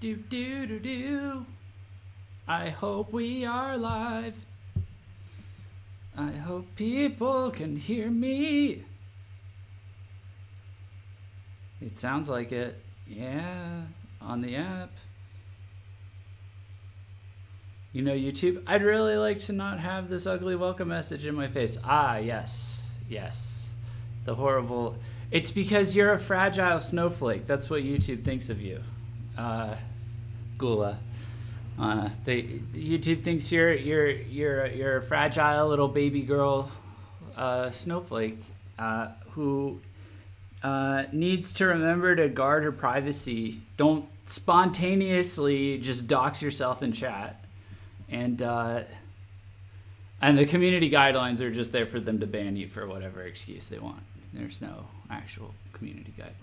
Do do do do. I hope we are live. I hope people can hear me. It sounds like it. Yeah, on the app. You know, YouTube, I'd really like to not have this ugly welcome message in my face. Ah, yes. Yes. The horrible... It's because you're a fragile snowflake. That's what YouTube thinks of you. Gula. YouTube thinks you're a fragile little baby girl snowflake who needs to remember to guard her privacy. Don't spontaneously just dox yourself in chat. And the community guidelines are just there for them to ban you for whatever excuse they want. There's no actual community guidelines.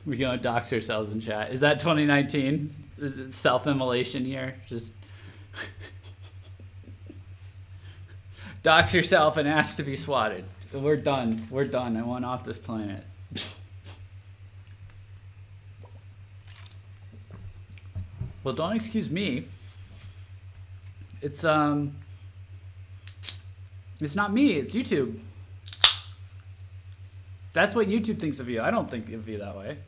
We're going to dox ourselves in chat. Is that 2019? Is it self-immolation here? Just dox yourself and ask to be swatted. We're done. We're done. I want off this planet. Well, don't excuse me. It's not me, it's YouTube. That's what YouTube thinks of you. I don't think of you that way.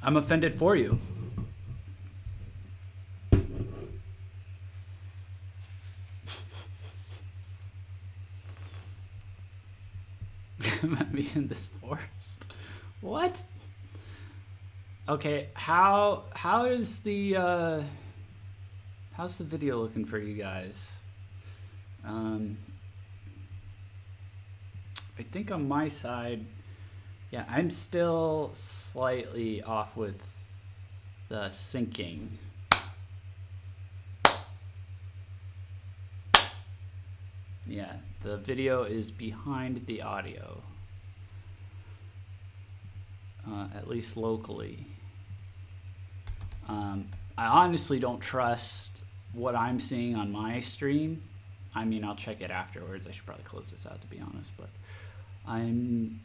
I'm offended for you. Might be in this forest. What? Okay, how's the video looking for you guys? I think on my side, yeah, I'm still slightly off with the syncing. Yeah, the video is behind the audio, at least locally. I honestly don't trust what I'm seeing on my stream. I mean, I'll check it afterwards. I should probably close this out, to be honest, but I'm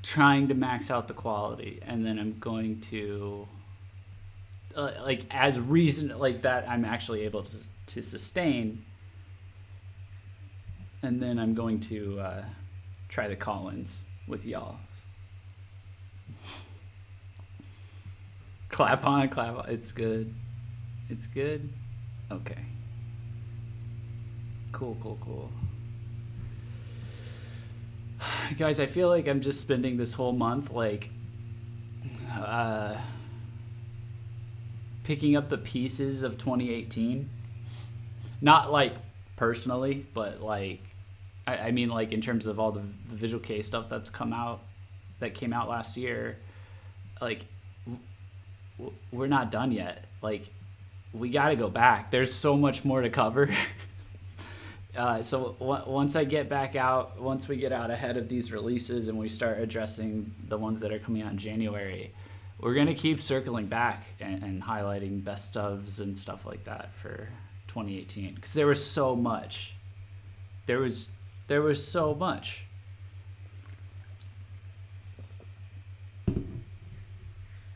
trying to max out the quality, and then I'm going to like as reason like that I'm actually able to sustain, and then I'm going to try the call-ins with y'all. Clap on, clap on. It's good. It's good. Okay. Cool. Guys, I feel like I'm just spending this whole month like picking up the pieces of 2018. Not like personally, but like I mean like in terms of all the Visual K stuff that came out last year. Like we're not done yet. Like we got to go back. There's so much more to cover. So once I get back out, once we get out ahead of these releases and we start addressing the ones that are coming out in January, we're going to keep circling back and highlighting best ofs and stuff like that for 2018. Because there was so much. There was so much.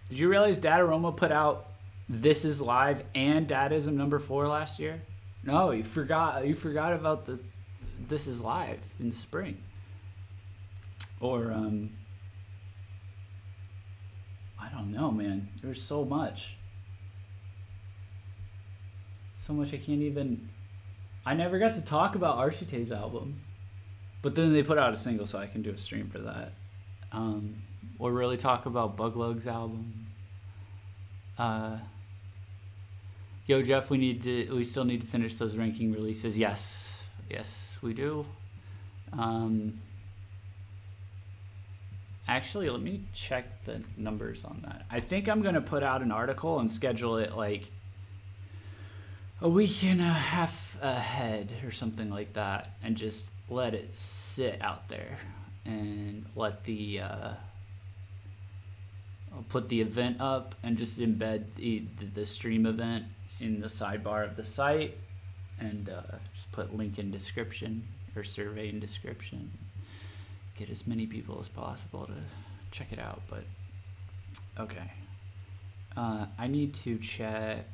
Did you realize Dataroma put out This Is Live and Dadaism number 4 last year? No, you forgot about the This Is Live in the spring. Or I don't know, man. There's so much. So much I can't even... I never got to talk about Archite's album. But then they put out a single, so I can do a stream for that. Or really talk about Buglug's album. Yo, Jeff, we still need to finish those ranking releases. Yes, we do. Actually, let me check the numbers on that. I think I'm gonna put out an article and schedule it like a week and a half ahead or something like that, and just let it sit out there and let the I'll put the event up and just embed the stream event in the sidebar of the site, and just put link in description or survey in description, get as many people as possible to check it out, but okay. I need to check.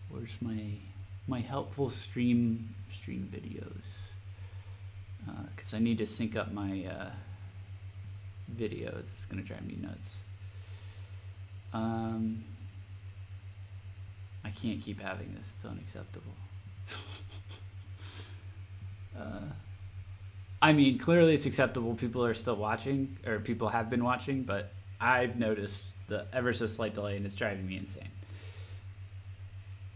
Where's my helpful stream videos? Because I need to sync up my video. This is gonna drive me nuts. I can't keep having this. It's unacceptable. I mean, clearly it's acceptable. People are still watching, or people have been watching, but I've noticed the ever so slight delay, and it's driving me insane.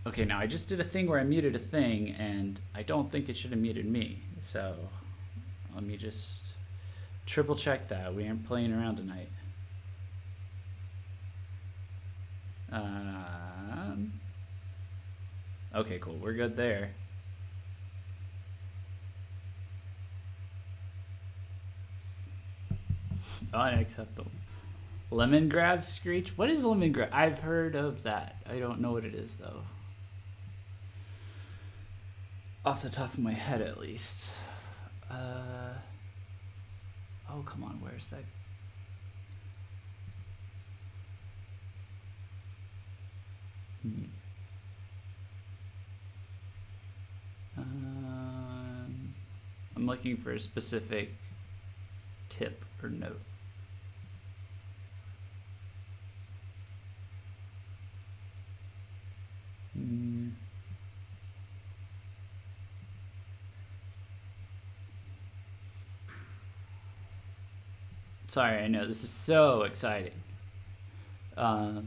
Okay, now I just did a thing where I muted a thing, and I don't think it should have muted me. So let me just triple check that. We aren't playing around tonight. Okay, cool. We're good there. Unacceptable. Lemon grab screech? What is lemon grab? I've heard of that. I don't know what it is, though. Off the top of my head, at least. Oh, come on. Where's that? I'm looking for a specific tip or note. Sorry, I know this is so exciting. But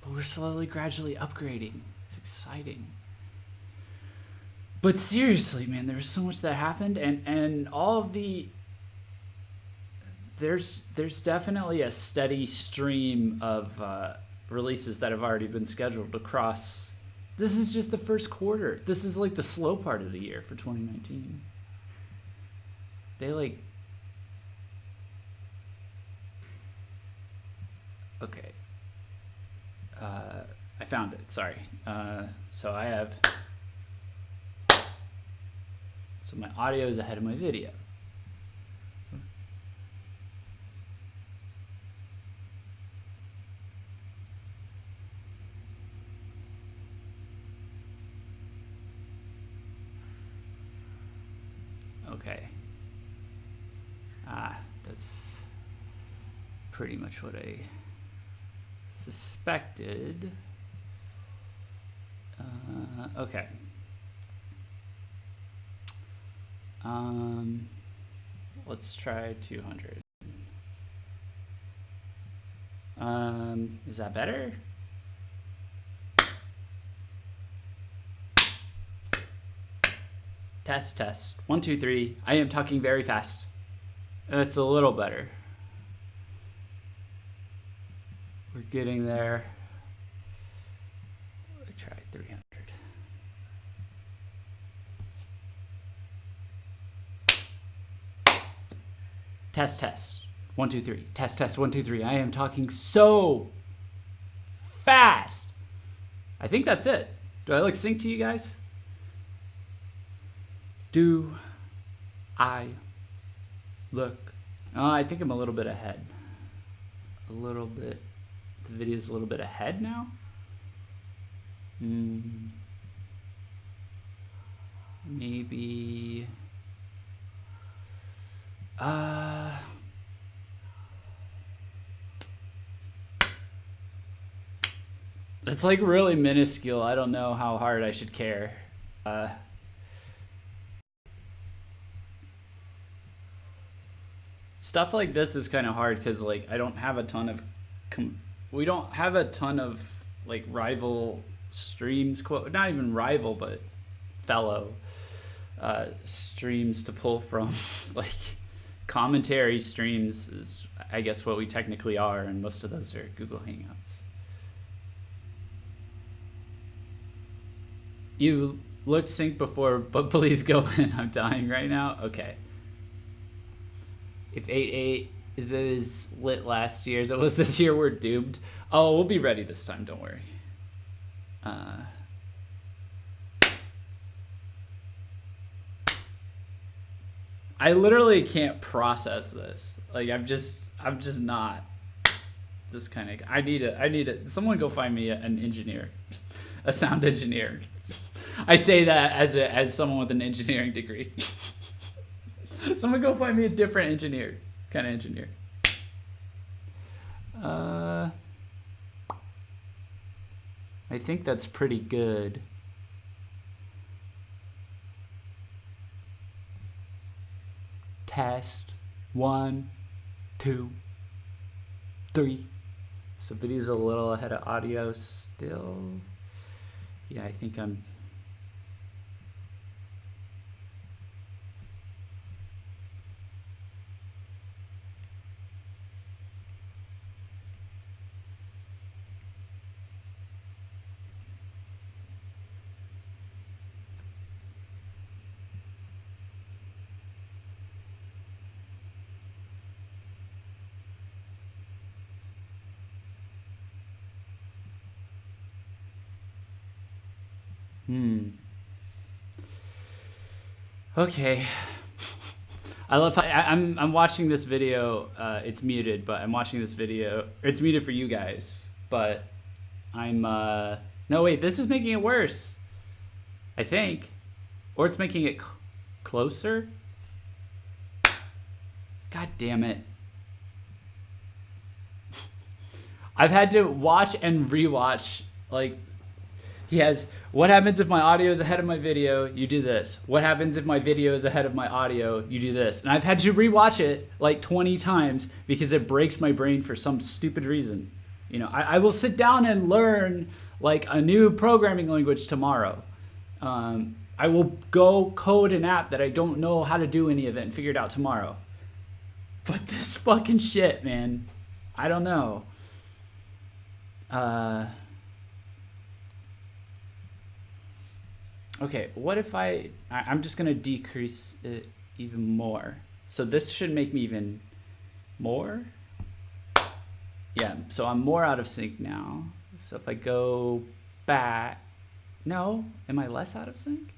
we're slowly, gradually upgrading. It's exciting. But seriously, man, there was so much that happened, and all of the there's definitely a steady stream of releases that have already been scheduled across. This is just the first quarter. This is like the slow part of the year for 2019. They like. Okay. I found it. Sorry. So I have. So my audio is ahead of my video. Okay. That's pretty much what I suspected. Okay. Let's try 200. Is that better? Test. 1, 2, 3. I am talking very fast. It's a little better. We're getting there. I tried 300. Test. 1, 2, 3. Test. 1, 2, 3. I am talking so fast. I think that's it. Do I sync to you guys? Do I look? Oh, I think I'm a little bit ahead. A little bit. The video's a little bit ahead now. Maybe. It's like really minuscule. I don't know how hard I should care. Stuff like this is kind of hard because like I don't have a ton of we don't have a ton of like rival streams, not even rival, but fellow streams to pull from. Like commentary streams is, I guess, what we technically are, and most of those are Google Hangouts. You looked synced before, but please go in. I'm dying right now. Okay. If 8.8 is as lit last year as it was this year, we're doomed. Oh, we'll be ready this time. Don't worry. I literally can't process this. Like I'm just not this kind of. I need it. Someone go find me an engineer, a sound engineer. I say that as someone with an engineering degree. Someone go find me a different engineer, kind of engineer. I think that's pretty good. Test 1, 2, 3. So video's a little ahead of audio still. Yeah, I think I'm. Okay. I love how I'm watching this video. It's muted, but I'm watching this video. It's muted for you guys, but I'm no wait. This is making it worse. I think, or it's making it closer. God damn it! I've had to watch and rewatch like. He has, what happens if my audio is ahead of my video? You do this. What happens if my video is ahead of my audio? You do this. And I've had to rewatch it like 20 times because it breaks my brain for some stupid reason. You know, I will sit down and learn like a new programming language tomorrow. I will go code an app that I don't know how to do any of it and figure it out tomorrow. But this fucking shit, man, I don't know. Okay, what if I'm just gonna decrease it even more. So this should make me even more. Yeah, so I'm more out of sync now. So if I go back, no, am I less out of sync?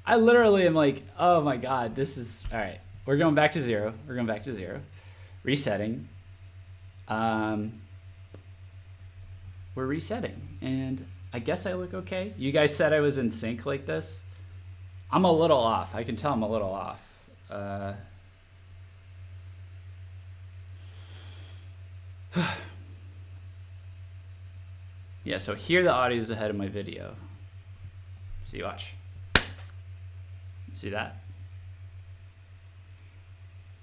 I literally am like, oh my God, this is, all right. We're going back to zero. We're going back to zero. Resetting. We're resetting and I guess I look okay. You guys said I was in sync like this. I'm a little off. I can tell I'm a little off. Yeah, so here the audio is ahead of my video. See, watch. See that?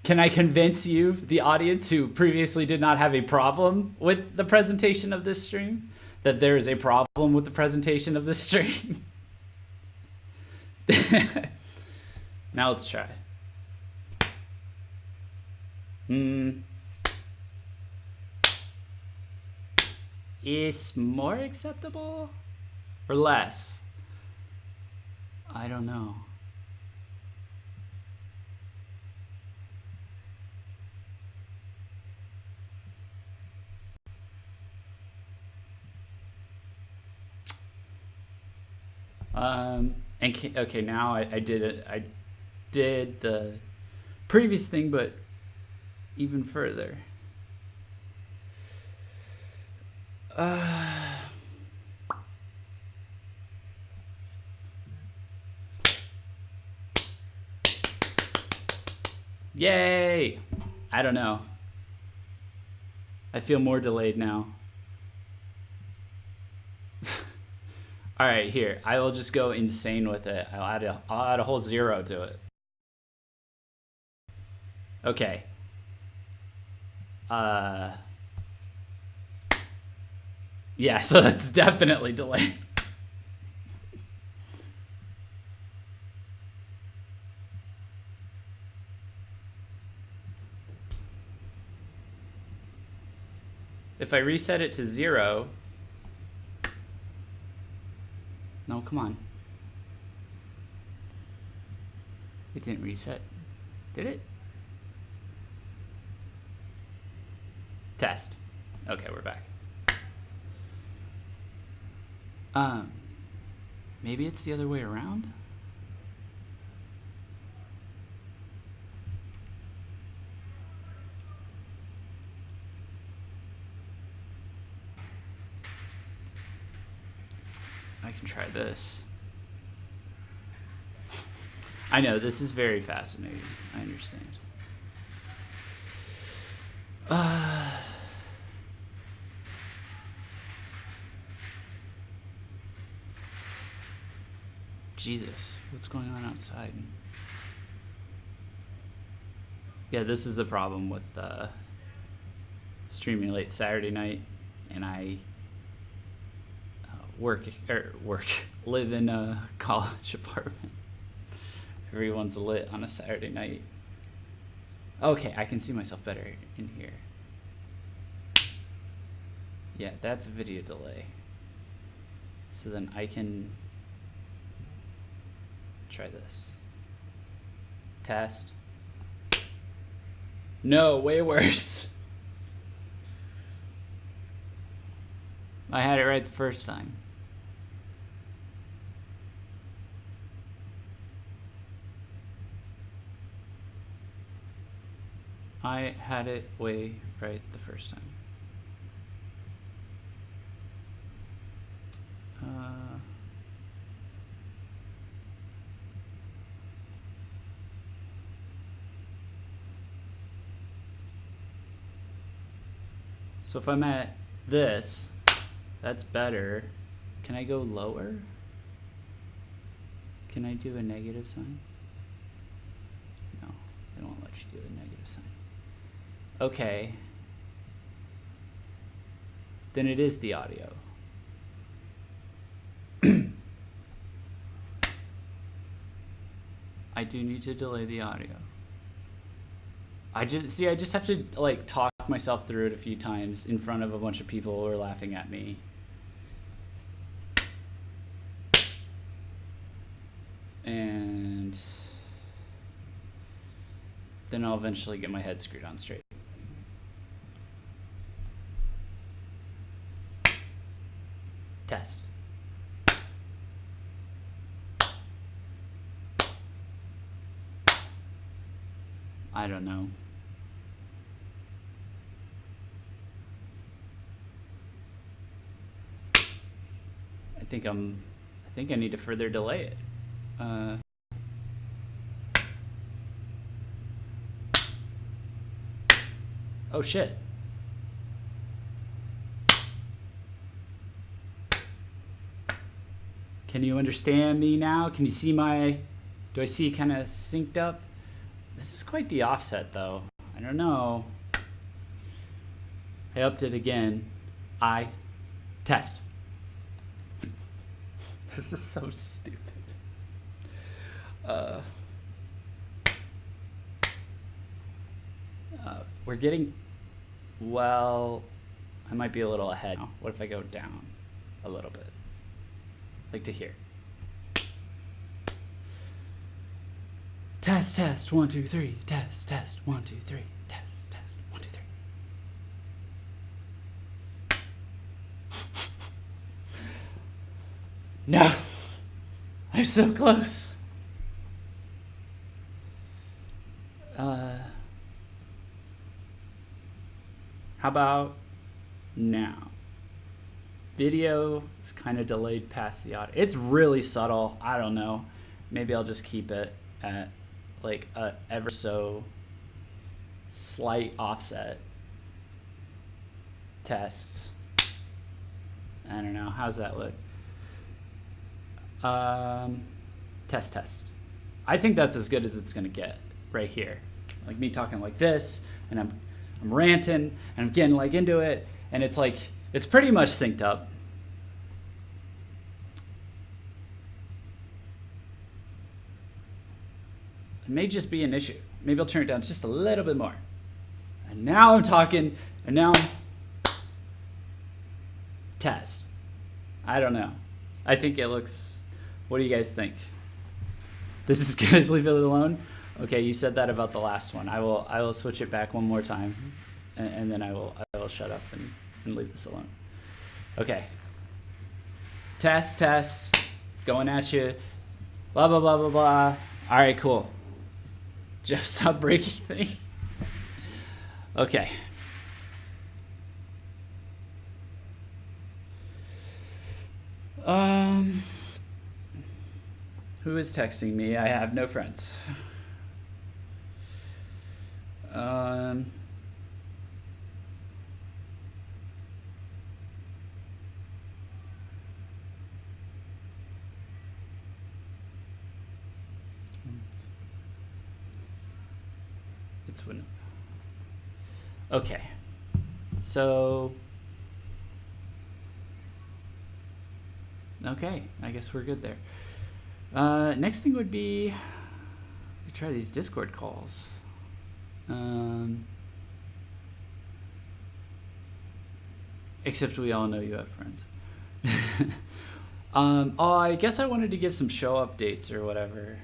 Can I convince you, the audience who previously did not have a problem with the presentation of this stream, that there is a problem with the presentation of this stream? Now let's try. Is more acceptable or less? I don't know. Okay, now I did it. I did the previous thing, but even further. Yay! I don't know. I feel more delayed now. All right, here. I will just go insane with it. I'll add a whole 0 to it. Okay. Yeah, so that's definitely delayed. If I reset it to 0, no, come on. It didn't reset. Did it? Test. Okay, we're back. Maybe it's the other way around? can try this. I know, this is very fascinating. I understand. Jesus, what's going on outside? Yeah, this is the problem with streaming late Saturday night, and I live in a college apartment. Everyone's lit on a Saturday night. Okay, I can see myself better in here. Yeah, that's a video delay. So then I can try this. Test. No, way worse. I had it right the first time. I had it way right the first time. So if I'm at this, that's better. Can I go lower? Can I do a negative sign? No, they won't let you do a negative sign. Okay. Then it is the audio. I do need to delay the audio. I just have to like talk myself through it a few times in front of a bunch of people who are laughing at me. And then I'll eventually get my head screwed on straight. Test. I don't know. I think I need to further delay it. Oh shit. Can you understand me now? Can you see do I see kind of synced up? This is quite the offset though. I don't know. I upped it again. Test. This is so stupid. We're getting, well, I might be a little ahead. What if I go down a little bit? Like to here. Test, test, 1, 2, 3. Test, test, 1, 2, 3. Test, test, 1, 2, 3. No, I'm so close. How about now? Video is kind of delayed past the audio. It's really subtle. I don't know. Maybe I'll just keep it at like a ever so slight offset. Test. I don't know. How's that look? Test, test. I think that's as good as it's gonna get right here. Like me talking like this, and I'm ranting, and I'm getting like into it, and it's like, it's pretty much synced up. It may just be an issue. Maybe I'll turn it down just a little bit more. And now I'm talking, and now I'm test. I don't know. I think it looks, what do you guys think? This is good, leave it alone? Okay, you said that about the last one. I will switch it back one more time, and then I will shut up and leave this alone. Okay. Test, test, going at you, blah, blah, blah, blah, blah. All right, cool. Jeff, stop breaking thing. Okay. Who is texting me? I have no friends. It's when. Okay. So. Okay, I guess we're good there. Next thing would be try these Discord calls. Except we all know you have friends. I guess I wanted to give some show updates or whatever.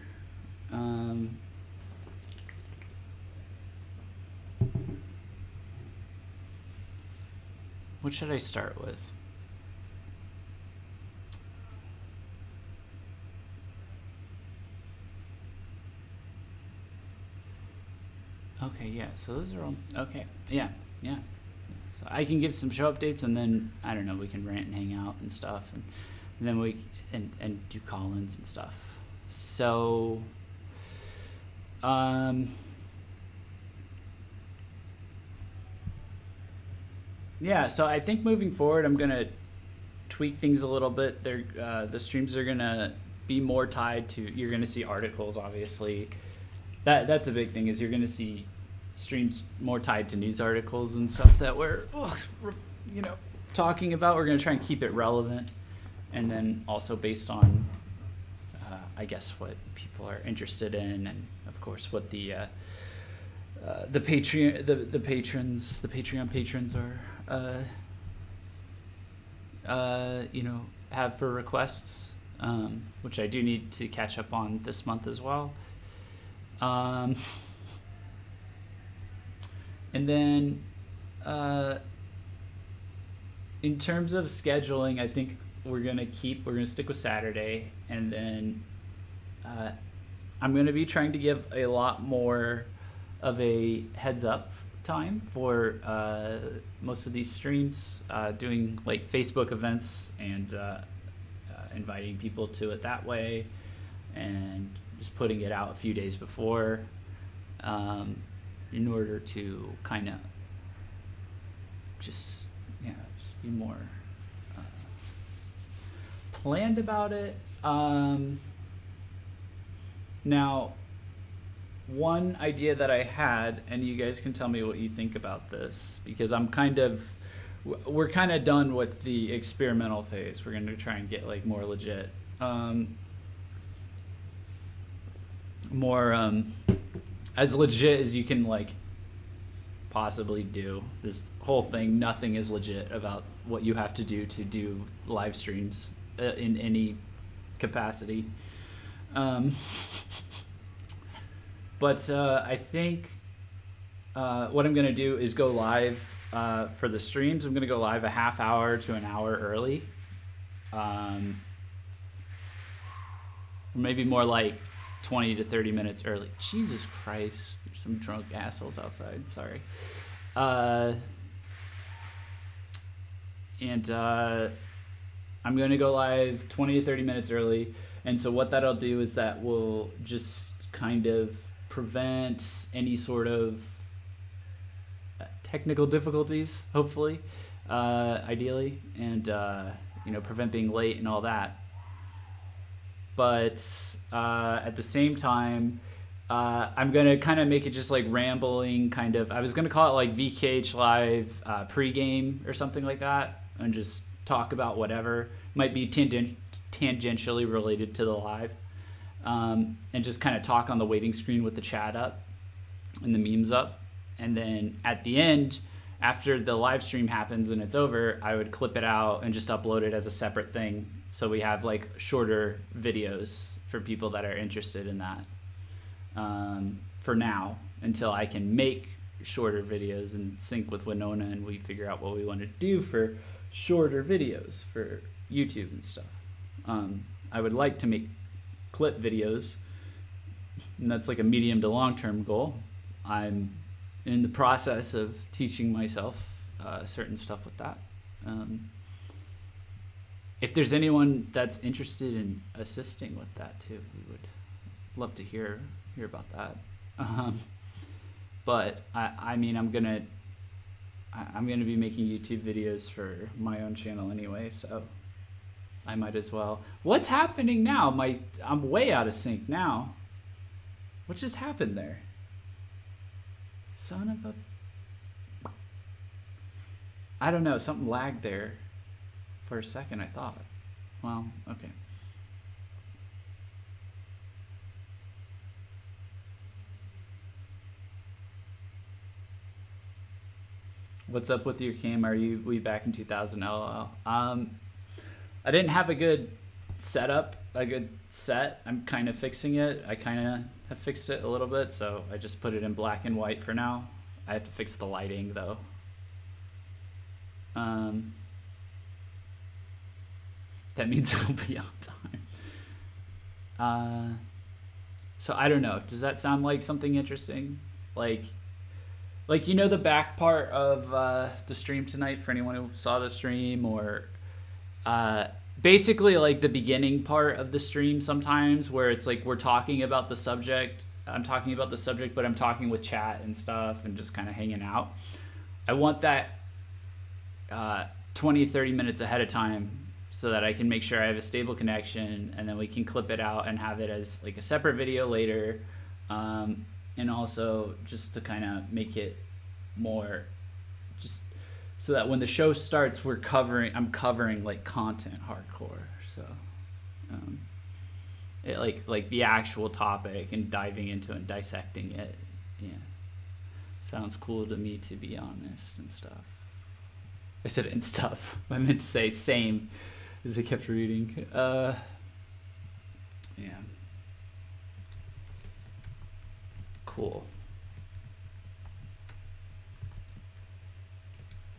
What should I start with? Okay, yeah, so those are all, okay, yeah. So I can give some show updates, and then, I don't know, we can rant and hang out and stuff, and then we, and do call-ins and stuff. So, yeah, so I think moving forward, I'm going to tweak things a little bit. The streams are going to be more tied to, you're going to see articles, obviously. That's a big thing, is you're going to see streams more tied to news articles and stuff that we're talking about. We're going to try and keep it relevant, and then also based on I guess what people are interested in, and of course what the Patreon patrons are have for requests, which I do need to catch up on this month as well. And then, in terms of scheduling, I think we're gonna stick with Saturday, and then I'm gonna be trying to give a lot more of a heads up time for most of these streams, doing like Facebook events and inviting people to it that way, and just putting it out a few days before, in order to kind of just be more planned about it. Now, one idea that I had, and you guys can tell me what you think about this, because we're kind of done with the experimental phase. We're going to try and get like more legit, more as legit as you can like possibly do. This whole thing, nothing is legit about what you have to do live streams in any capacity. But I think what I'm going to do is go live for the streams. I'm going to go live a half hour to an hour early. Maybe more like 20 to 30 minutes early. Jesus Christ. There's some drunk assholes outside. Sorry. And I'm going to go live 20 to 30 minutes early. And so what that'll do is that will just kind of prevent any sort of technical difficulties, hopefully, ideally, and prevent being late and all that. But at the same time, I'm going to kind of make it just like rambling kind of. I was going to call it like VKH Live pregame or something like that, and just talk about whatever. Might be tangentially related to the live. And just kind of talk on the waiting screen with the chat up and the memes up. And then at the end, after the live stream happens and it's over, I would clip it out and just upload it as a separate thing. So we have like shorter videos for people that are interested in that, for now, until I can make shorter videos and sync with Winona and we figure out what we want to do for shorter videos for YouTube and stuff. I would like to make clip videos, and that's like a medium to long-term goal. I'm in the process of teaching myself certain stuff with that. if there's anyone that's interested in assisting with that too, we would love to hear about that. But I mean, I'm gonna be making YouTube videos for my own channel anyway, so I might as well. What's happening now? I'm way out of sync now. What just happened there? Son of a... I don't know, something lagged there for a second, I thought. Well, okay. What's up with your cam? We back in 2000 LOL? I didn't have a good setup, a good set. I'm kind of fixing it. I kind of have fixed it a little bit, so I just put it in black and white for now. I have to fix the lighting though. That means it'll be on time. So I don't know. Does that sound like something interesting? Like you know the back part of the stream tonight, for anyone who saw the stream, or basically like the beginning part of the stream sometimes, where it's like we're talking about the subject. I'm talking about the subject, but I'm talking with chat and stuff and just kind of hanging out. I want that 20, 30 minutes ahead of time so that I can make sure I have a stable connection, and then we can clip it out and have it as like a separate video later. And also just to kind of make it more just so that when the show starts, I'm covering like content hardcore. So it like the actual topic and diving into it and dissecting it. Yeah. Sounds cool to me, to be honest, and stuff. I said and stuff. I meant to say same as I kept reading. Yeah. Cool.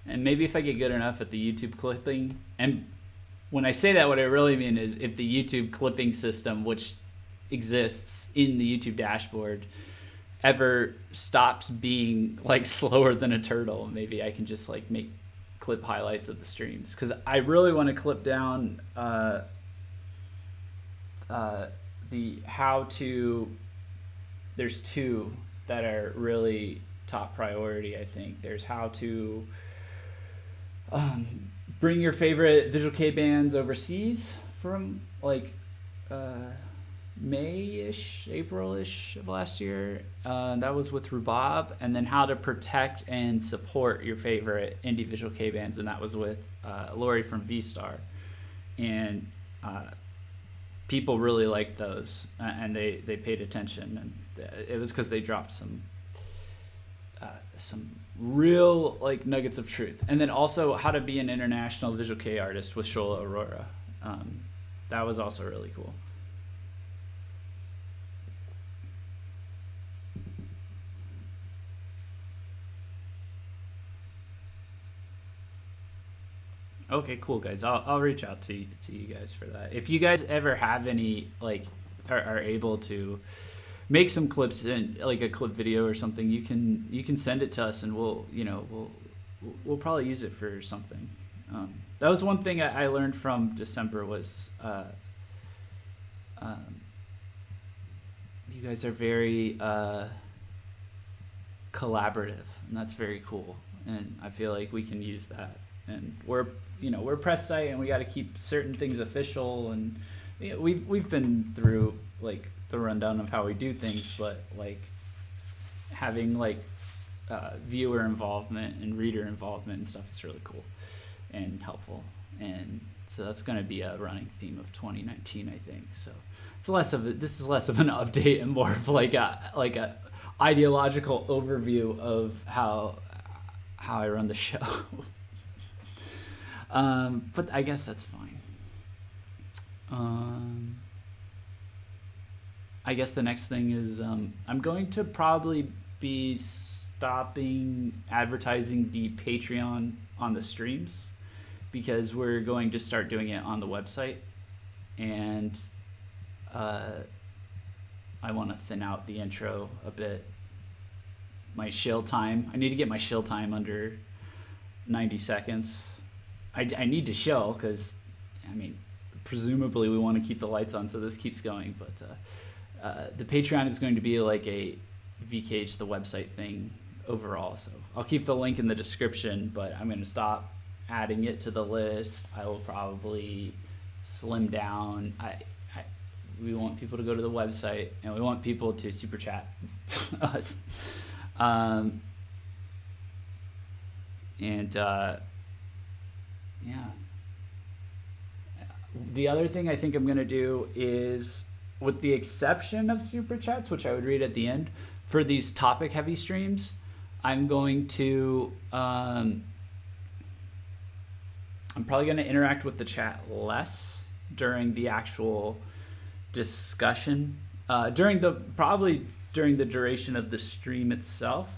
And maybe if I get good enough at the YouTube clipping, and when I say that, what I really mean is if the YouTube clipping system, which exists in the YouTube dashboard, ever stops being like slower than a turtle, maybe I can just like make clip highlights of the streams, because I really want to clip down the how to. There's two that are really top priority, I think. There's how to bring your favorite Visual K bands overseas from like May-ish, April-ish of last year. That was with Rhubarb. And then how to protect and support your favorite indie Visual K bands, and that was with Lori from V-Star. And people really liked those, and they paid attention, and it was because they dropped some real like nuggets of truth. And then also how to be an international Visual K artist with Shola Aurora. That was also really cool. Okay, cool, guys. I'll reach out to you guys for that. If you guys ever have any, like, are able to make some clips in like a clip video or something, you can send it to us, and we'll probably use it for something. That was one thing I learned from December was you guys are very collaborative, and that's very cool. And I feel like we can use that. And we're a press site, and we got to keep certain things official, and we've been through like the rundown of how we do things, but like having like viewer involvement and reader involvement and stuff is really cool and helpful. And so that's going to be a running theme of 2019, I think. So this is less of an update and more of like a ideological overview of how I run the show. But I guess that's fine. I guess the next thing is I'm going to probably be stopping advertising the Patreon on the streams, because we're going to start doing it on the website, and I want to thin out the intro a bit. My shill time. I need to get my shill time under 90 seconds. I need to show, because I mean, presumably we want to keep the lights on so this keeps going, but the Patreon is going to be like a VKH the website thing overall. So I'll keep the link in the description, but I'm going to stop adding it to the list. I will probably slim down. We want people to go to the website, and we want people to super chat us. Yeah. The other thing I think I'm going to do is, with the exception of super chats, which I would read at the end, for these topic heavy streams, I'm going to, I'm probably going to interact with the chat less during the actual discussion, probably during the duration of the stream itself.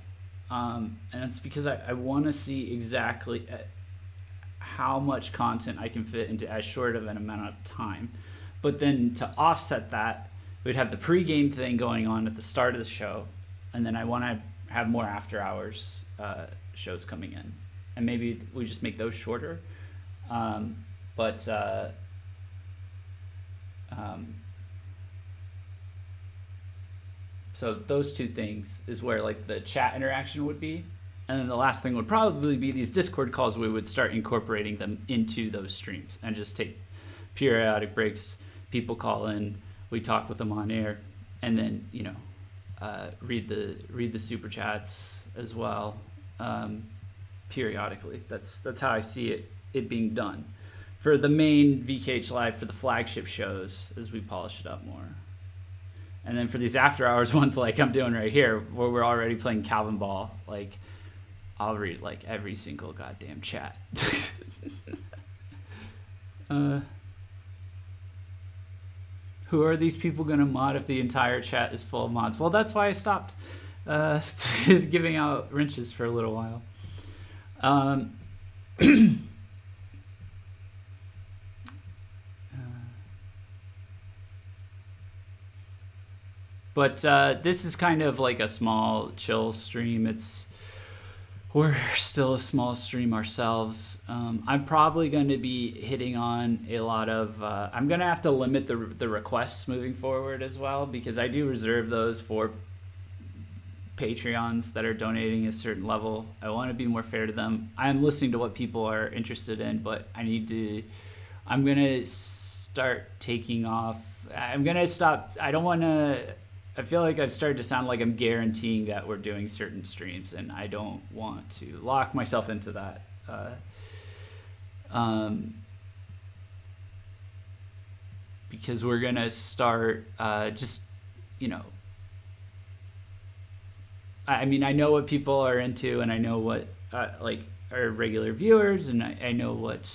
And it's because I want to see exactly how much content I can fit into as short of an amount of time. But then to offset that, we'd have the pre-game thing going on at the start of the show, and then I want to have more after hours shows coming in, and maybe we just make those shorter. So those two things is where like the chat interaction would be. And then the last thing would probably be these Discord calls. We would start incorporating them into those streams and just take periodic breaks. People call in, we talk with them on air, and then, you know, read the super chats as well, periodically. That's how I see it being done for the main VKH Live, for the flagship shows, as we polish it up more. And then for these after hours ones, like I'm doing right here, where we're already playing Calvin Ball, like I'll read like every single goddamn chat. Who are these people going to mod if the entire chat is full of mods? Well, that's why I stopped giving out wrenches for a little while. But this is kind of like a small, chill stream. We're still a small stream ourselves. I'm probably going to be hitting on a lot of... I'm going to have to limit the requests moving forward as well, because I do reserve those for Patreons that are donating a certain level. I want to be more fair to them. I'm listening to what people are interested in, but I'm going to start taking off. I'm going to stop. I don't want to... I feel like I've started to sound like I'm guaranteeing that we're doing certain streams, and I don't want to lock myself into that. Because we're going to start just, you know, I mean, I know what people are into, and I know what, like, our regular viewers, and I know what,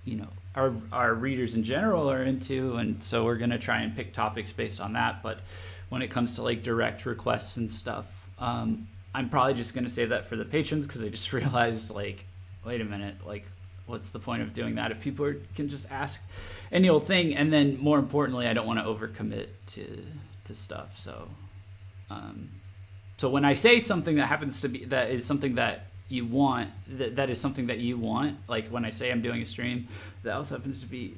you know, our readers in general are into, and so we're going to try and pick topics based on that. But when it comes to like direct requests and stuff, I'm probably just going to save that for the patrons, because I just realized, like, wait a minute, like, what's the point of doing that if people can just ask any old thing? And then more importantly, I don't want to overcommit to stuff. So so when I say something that happens to be, that is something that you want, that is something that you want, like when I say I'm doing a stream that also happens to be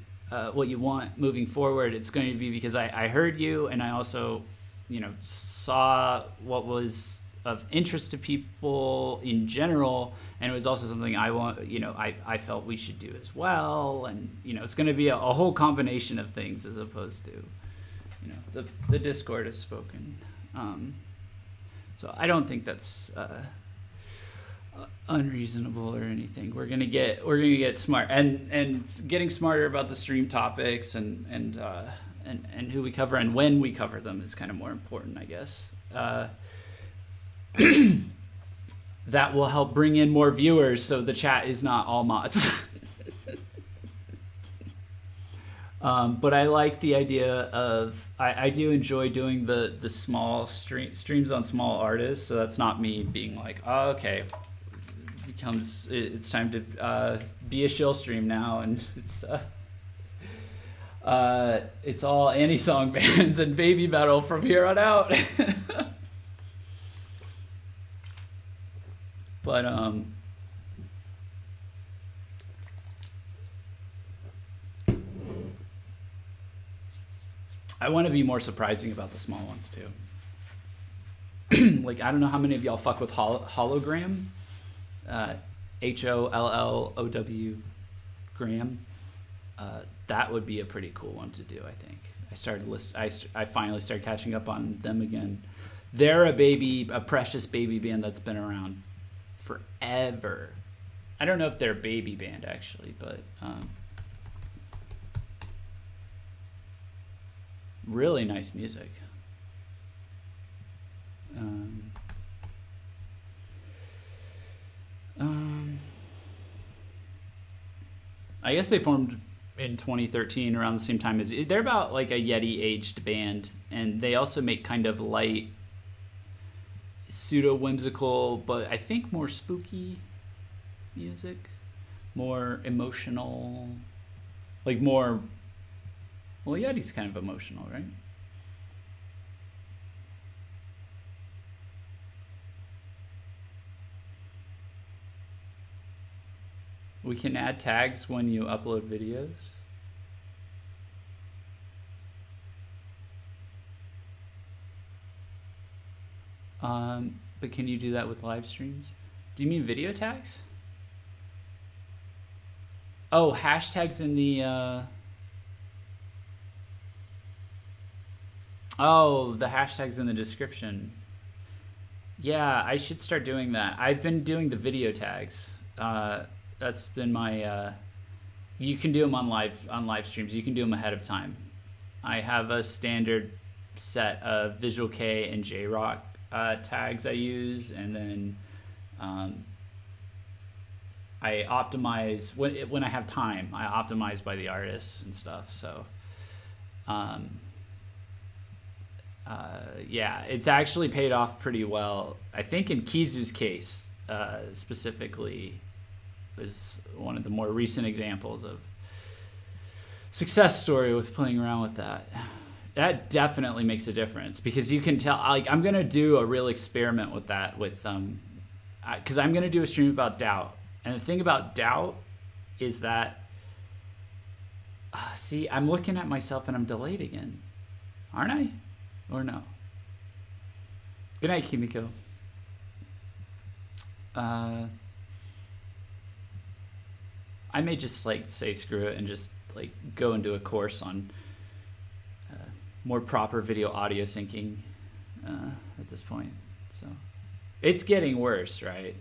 what you want moving forward, it's going to be because I heard you, and I also, you know, saw what was of interest to people in general, and it was also something I want, you know, I felt we should do as well. And, you know, it's going to be a whole combination of things, as opposed to, you know, the Discord has spoken. So I don't think that's unreasonable or anything. We're gonna get smart, and getting smarter about the stream topics and who we cover and when we cover them is kind of more important, I guess. That will help bring in more viewers, so the chat is not all mods. But I like the idea of, I do enjoy doing the small streams on small artists. So that's not me being like, oh, okay, it's time to be a shill stream now, and it's all anti-song bands and baby metal from here on out. But I want to be more surprising about the small ones too. Like, I don't know how many of y'all fuck with hologram, HOLLOW gram. That would be a pretty cool one to do. I think I finally started catching up on them again. They're a precious baby band that's been around forever. I don't know if they're a baby band actually, but really nice music. I guess they formed in 2013 around the same time as they're about like a Yeti aged band, and they also make kind of light, pseudo whimsical, but I think more spooky music, more emotional, like more. Well, Yeti's kind of emotional, right? We can add tags when you upload videos. But can you do that with live streams? Do you mean video tags? Oh, hashtags in the oh, the hashtags in the description. Yeah, I should start doing that. I've been doing the video tags. That's been my you can do them on live streams. You can do them ahead of time. I have a standard set of Visual K and jrock tags I use, and then I optimize when I have time. I optimize by the artists and stuff. So yeah, it's actually paid off pretty well. I think in Kizu's case specifically was one of the more recent examples of success story with playing around with that. That definitely makes a difference, because you can tell, like, I'm going to do a real experiment with that with, cause I'm going to do a stream about doubt. And the thing about doubt is that, see, I'm looking at myself and I'm delayed again. Aren't I? Or no? Good night, Kimiko. I may just like say screw it and just like go and do a course on more proper video audio syncing at this point. So it's getting worse, right?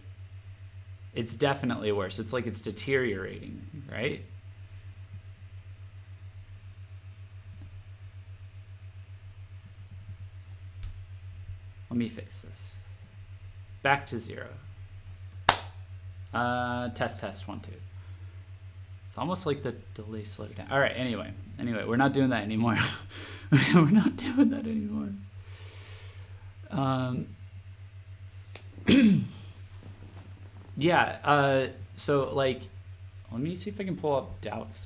It's definitely worse. It's like it's deteriorating, right? Let me fix this. Back to 0. Test 1 2. It's almost like the delay slowed down. All right, anyway, we're not doing that anymore. We're not doing that anymore. Yeah, so like, let me see if I can pull up Doubt's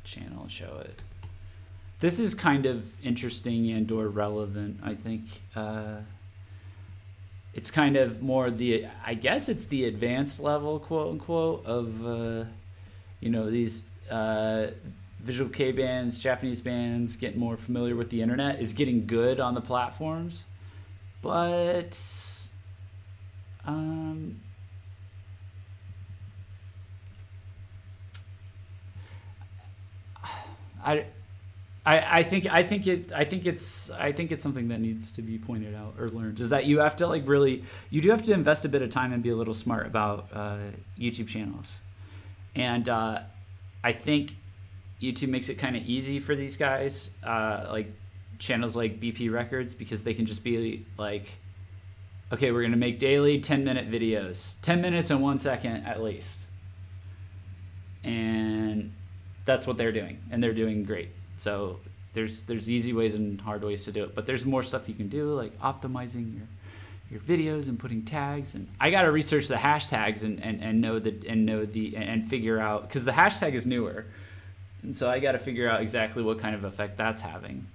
channel and show it. This is kind of interesting and or relevant, I think. It's kind of more I guess it's the advanced level, quote unquote, of, you know, these visual K bands, Japanese bands getting more familiar with the internet, is getting good on the platforms. But I think it's something that needs to be pointed out or learned, is that you have to like really, you do have to invest a bit of time and be a little smart about YouTube channels. And I think YouTube makes it kind of easy for these guys, like channels like BP Records, because they can just be like, okay, we're going to make daily 10-minute videos, 10 minutes and 1 second at least. And that's what they're doing, and they're doing great. So there's easy ways and hard ways to do it, but there's more stuff you can do, like optimizing your videos and putting tags. And I got to research the hashtags and figure out, because the hashtag is newer, and so I got to figure out exactly what kind of effect that's having.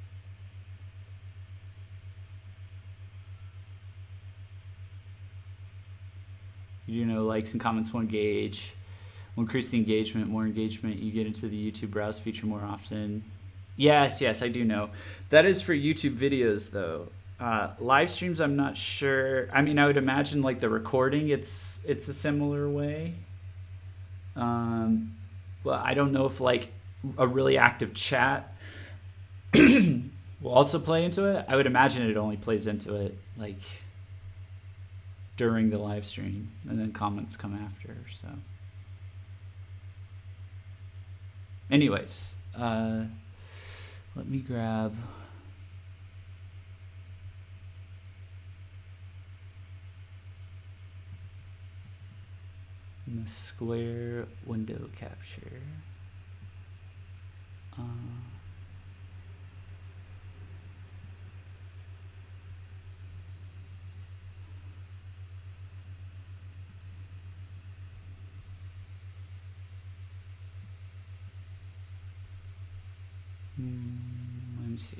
You know, likes and comments will engage. Will increase the engagement. More engagement, you get into the YouTube browse feature more often. Yes, yes, I do know. That is for YouTube videos, though. Live streams, I'm not sure. I mean, I would imagine like the recording, it's a similar way. Um, but I don't know if like a really active chat will also play into it. I would imagine it only plays into it like during the live stream, and then comments come after. So, anyways, let me grab. The square window capture. Let me see.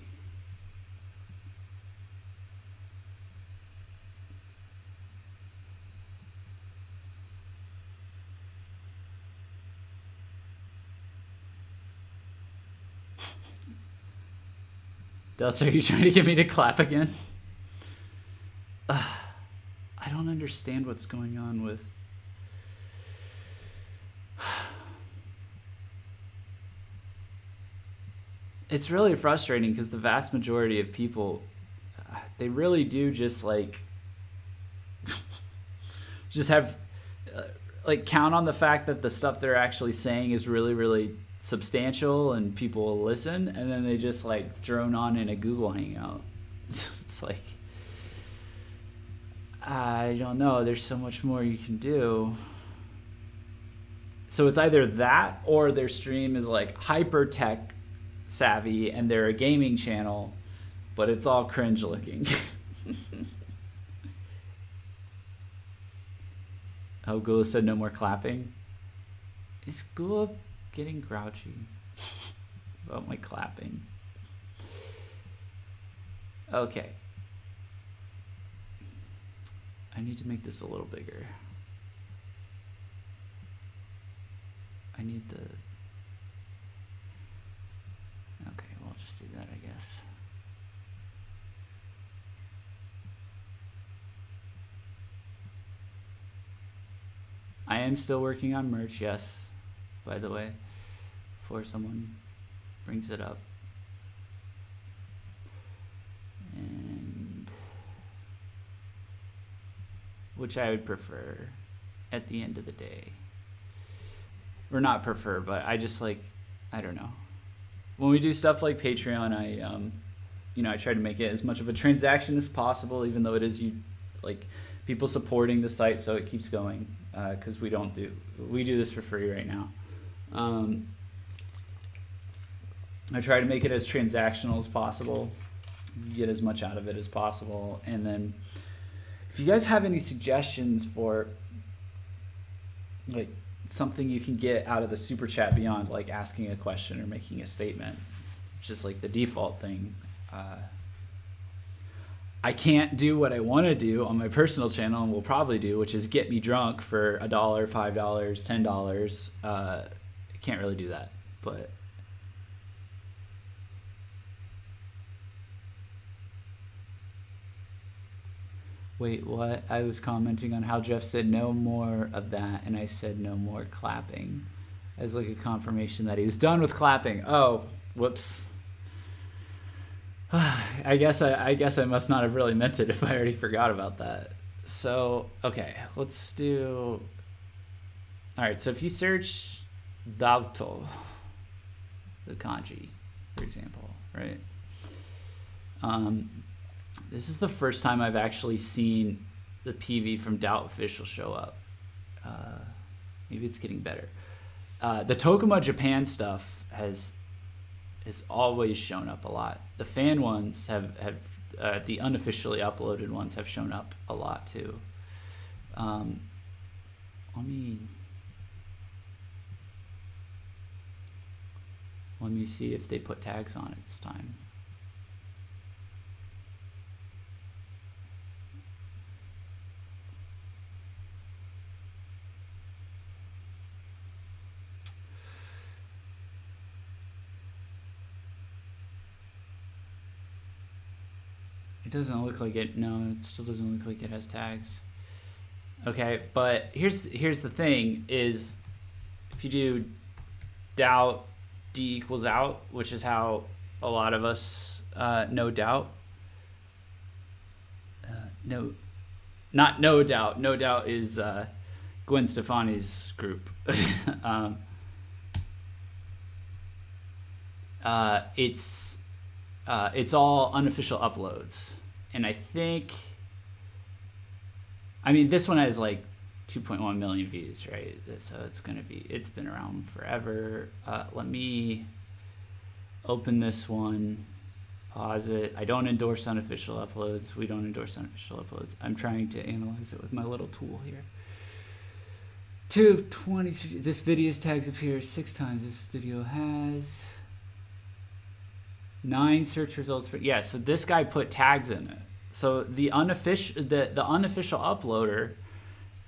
Delta, are you trying to get me to clap again? I don't understand what's going on with... It's really frustrating because the vast majority of people, they really do just like... just have... like count on the fact that the stuff they're actually saying is really, really substantial and people will listen, and then they just like drone on in a Google Hangout. It's like, I don't know, there's so much more you can do. So it's either that or their stream is like hyper tech savvy and they're a gaming channel, but it's all cringe looking. Oh, Gula said no more clapping. Is Gula getting grouchy about my clapping? Okay. I need to make this a little bigger. I need the... Okay, we'll just do that, I guess. I am still working on merch, yes, by the way, before someone brings it up. And which I would prefer at the end of the day. Or not prefer, but I just like, I don't know. When we do stuff like Patreon, I try to make it as much of a transaction as possible, even though it is like people supporting the site so it keeps going, because we do this for free right now. I try to make it as transactional as possible, get as much out of it as possible, and then if you guys have any suggestions for like something you can get out of the super chat beyond like asking a question or making a statement, just like the default thing, I can't do what I want to do on my personal channel and will probably do, which is get me drunk for $1, $5, $10. I can't really do that, but wait, what? I was commenting on how Jeff said no more of that, and I said no more clapping as like a confirmation that he was done with clapping. Oh, whoops. I guess I must not have really meant it if I already forgot about that. So, okay, let's do... All right, so if you search Dauto, the kanji, for example, right? This is the first time I've actually seen the PV from Doubt Official show up. Maybe it's getting better. The Tokuma Japan stuff has always shown up a lot. The fan ones have the unofficially uploaded ones have shown up a lot too. Let me see if they put tags on it this time. doesn't look like it. No, it still doesn't look like it has tags. Okay, but here's the thing is, if you do doubt d equals out, which is how a lot of us know doubt. Not no doubt. No doubt is Gwen Stefani's group. It's all unofficial uploads, and I think, this one has like 2.1 million views, right? So it's been around forever. Let me open this one, pause it. I don't endorse unofficial uploads. We don't endorse unofficial uploads. I'm trying to analyze it with my little tool here. 2 of 20, this video's tags appear 6 times. This video has 9 search results for, yeah, so this guy put tags in it. So the unofficial uploader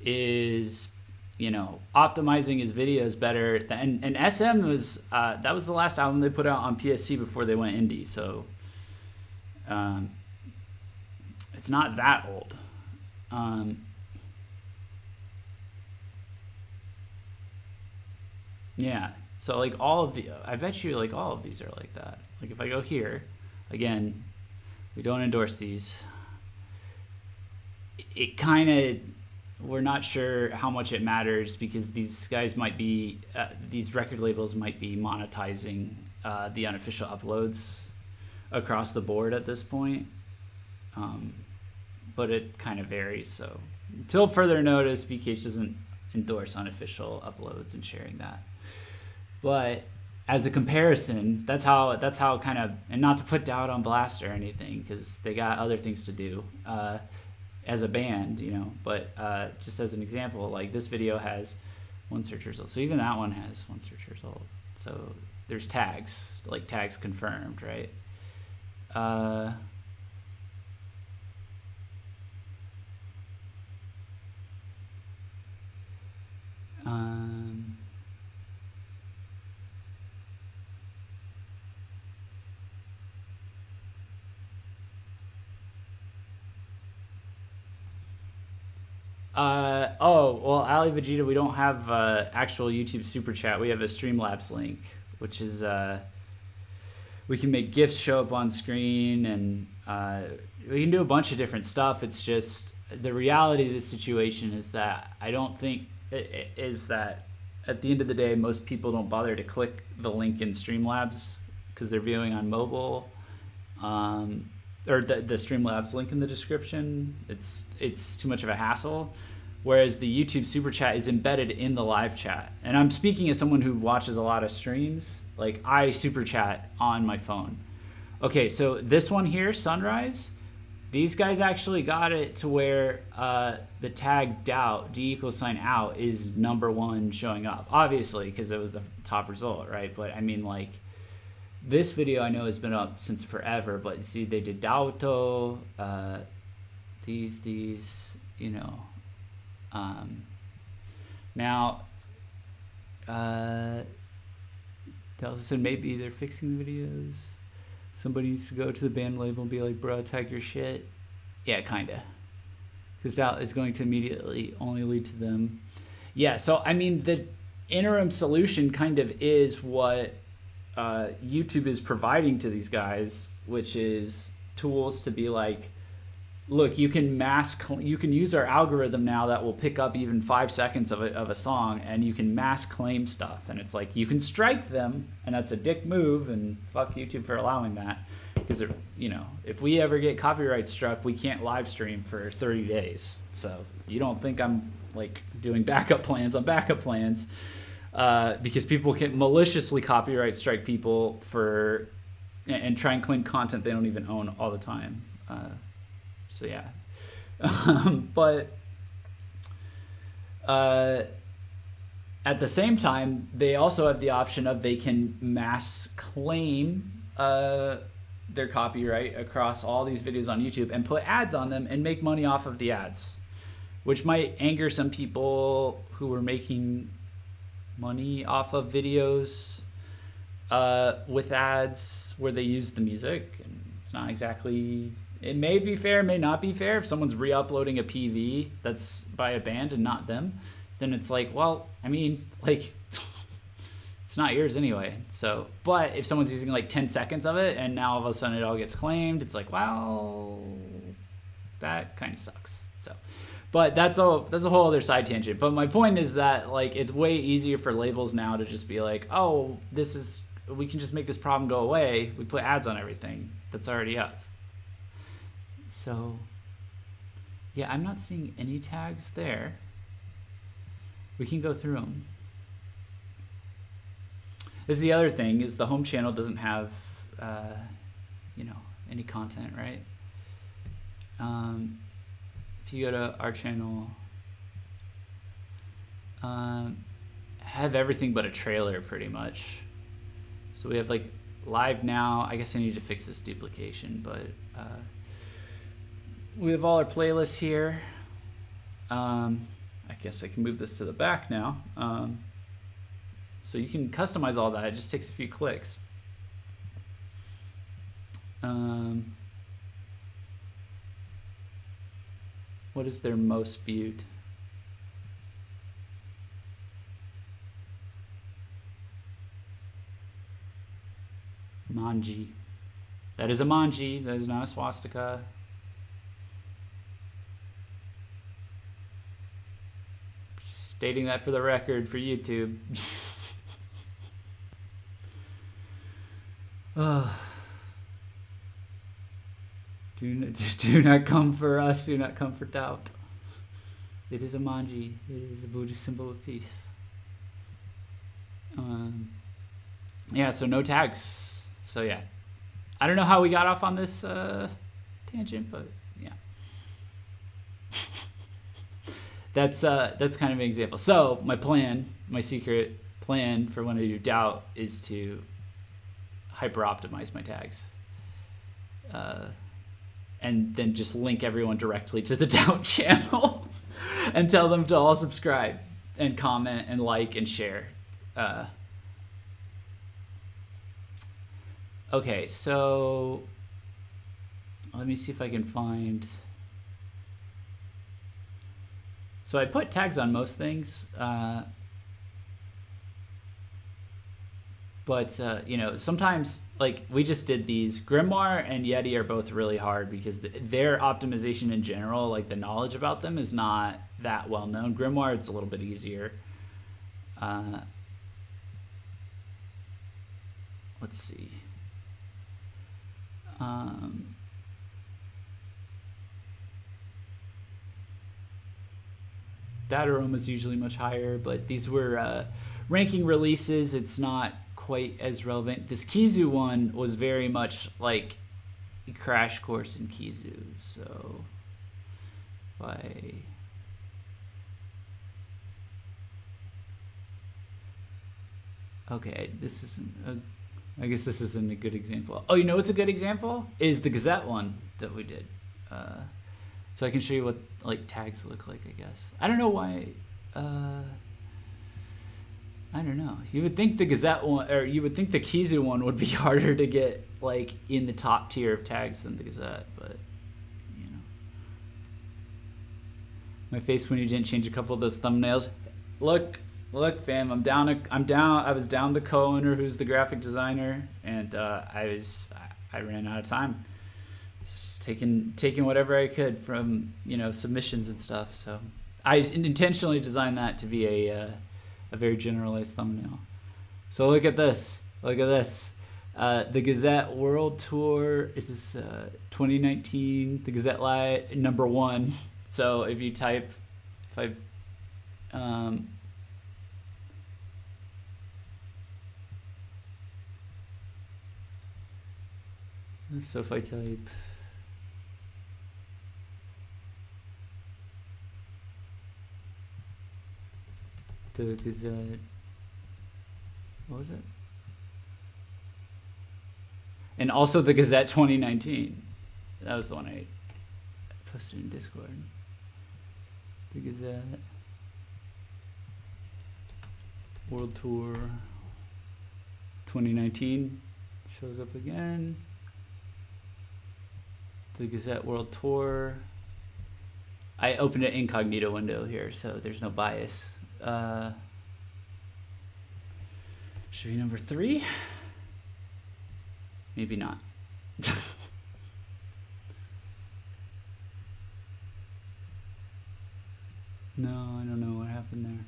is, optimizing his videos better. And SM was, that was the last album they put out on PSC before they went indie. So it's not that old. Yeah. So like I bet you like all of these are like that. Like if I go here, again, we don't endorse these. It kind of, we're not sure how much it matters because these guys might be, these record labels might be monetizing the unofficial uploads across the board at this point. But it kind of varies. So until further notice, VKH doesn't endorse unofficial uploads and sharing that. But as a comparison, that's how kind of, and not to put doubt on blast or anything because they got other things to do as a band, but just as an example, like this video has 1 search result. So even that one has 1 search result. So there's tags, like tags confirmed, right? Well, Ali Vegeta, we don't have actual YouTube super chat. We have a Streamlabs link, which is we can make GIFs show up on screen, and we can do a bunch of different stuff. It's just the reality of the situation is that I don't think is that at the end of the day, most people don't bother to click the link in Streamlabs because they're viewing on mobile. Or the Streamlabs link in the description, it's too much of a hassle. Whereas the YouTube Super Chat is embedded in the live chat. And I'm speaking as someone who watches a lot of streams. Like I Super Chat on my phone. Okay, so this one here, Sunrise, these guys actually got it to where the tag doubt, D = out, is #1 showing up. Obviously, because it was the top result, right? But like, this video I know has been up since forever, but you see they did Dauto, these, now, Delta said maybe they're fixing the videos. Somebody needs to go to the band label and be like, bro, tag your shit. Yeah, kinda. Because doubt is going to immediately only lead to them. Yeah, so the interim solution kind of is what YouTube is providing to these guys, which is tools to be like, look, you can use our algorithm now that will pick up even 5 seconds of a song, and you can mass claim stuff. And it's like, you can strike them, and that's a dick move, and fuck YouTube for allowing that. Because, if we ever get copyright struck, we can't live stream for 30 days. So you don't think I'm like doing backup plans on backup plans. Because people can maliciously copyright strike people and try and claim content they don't even own all the time. So yeah, but at the same time, they also have the option of they can mass claim their copyright across all these videos on YouTube and put ads on them and make money off of the ads, which might anger some people who are making money off of videos with ads where they use the music, and it's not exactly It may be fair, may not be fair. If someone's re-uploading a PV that's by a band and not them, then it's like, well, I mean, like, it's not yours anyway. So, but if someone's using like 10 seconds of it and now all of a sudden it all gets claimed, it's like, well, that kind of sucks. So, but that's a whole other side tangent. But my point is that like it's way easier for labels now to just be like, oh, we can just make this problem go away. We put ads on everything that's already up. So, yeah, I'm not seeing any tags there. We can go through them. This is the other thing, is the home channel doesn't have, any content, right? If you go to our channel, have everything but a trailer pretty much. So we have like live now. I guess I need to fix this duplication, but we have all our playlists here. I guess I can move this to the back now. So you can customize all that. It just takes a few clicks. What is their most viewed? Manji. That is a manji. That is not a swastika. Stating that for the record for YouTube. Do not come for us. Do not come for doubt. It is a manji. It is a Buddhist symbol of peace. Yeah, so no tags. So yeah, I don't know how we got off on this tangent, but yeah. That's kind of an example. So my secret plan for when I do doubt is to hyper optimize my tags. And then just link everyone directly to the doubt channel and tell them to all subscribe and comment and like and share. Okay, so let me see if I can find. So I put tags on most things, but sometimes, like we just did these. Grimoire and Yeti are both really hard because their optimization in general, like the knowledge about them, is not that well known. Grimoire, it's a little bit easier. Let's see. That aroma is usually much higher, but these were ranking releases. It's not quite as relevant. This Kizu one was very much like a crash course in Kizu. So okay, I guess this isn't a good example. Oh, you know what's a good example? Is the Gazette one that we did. So I can show you what like tags look like, I guess. I don't know why. I don't know. You would think the Gazette one, or you would think the Kizu one would be harder to get like in the top tier of tags than the Gazette, but my face when you didn't change a couple of those thumbnails. Look, fam. I'm down. I was down the co-owner who's the graphic designer, and I ran out of time. Just taking whatever I could from submissions and stuff. So I intentionally designed that to be a very generalized thumbnail. So look at this. The Gazette World Tour is this 2019. The Gazette Live #1. So if you type, so if I type the Gazette, what was it? And also the Gazette 2019. That was the one I posted in Discord. The Gazette World Tour 2019 shows up again. The Gazette World Tour. I opened an incognito window here, so there's no bias. Should be number 3? Maybe not. No, I don't know what happened there.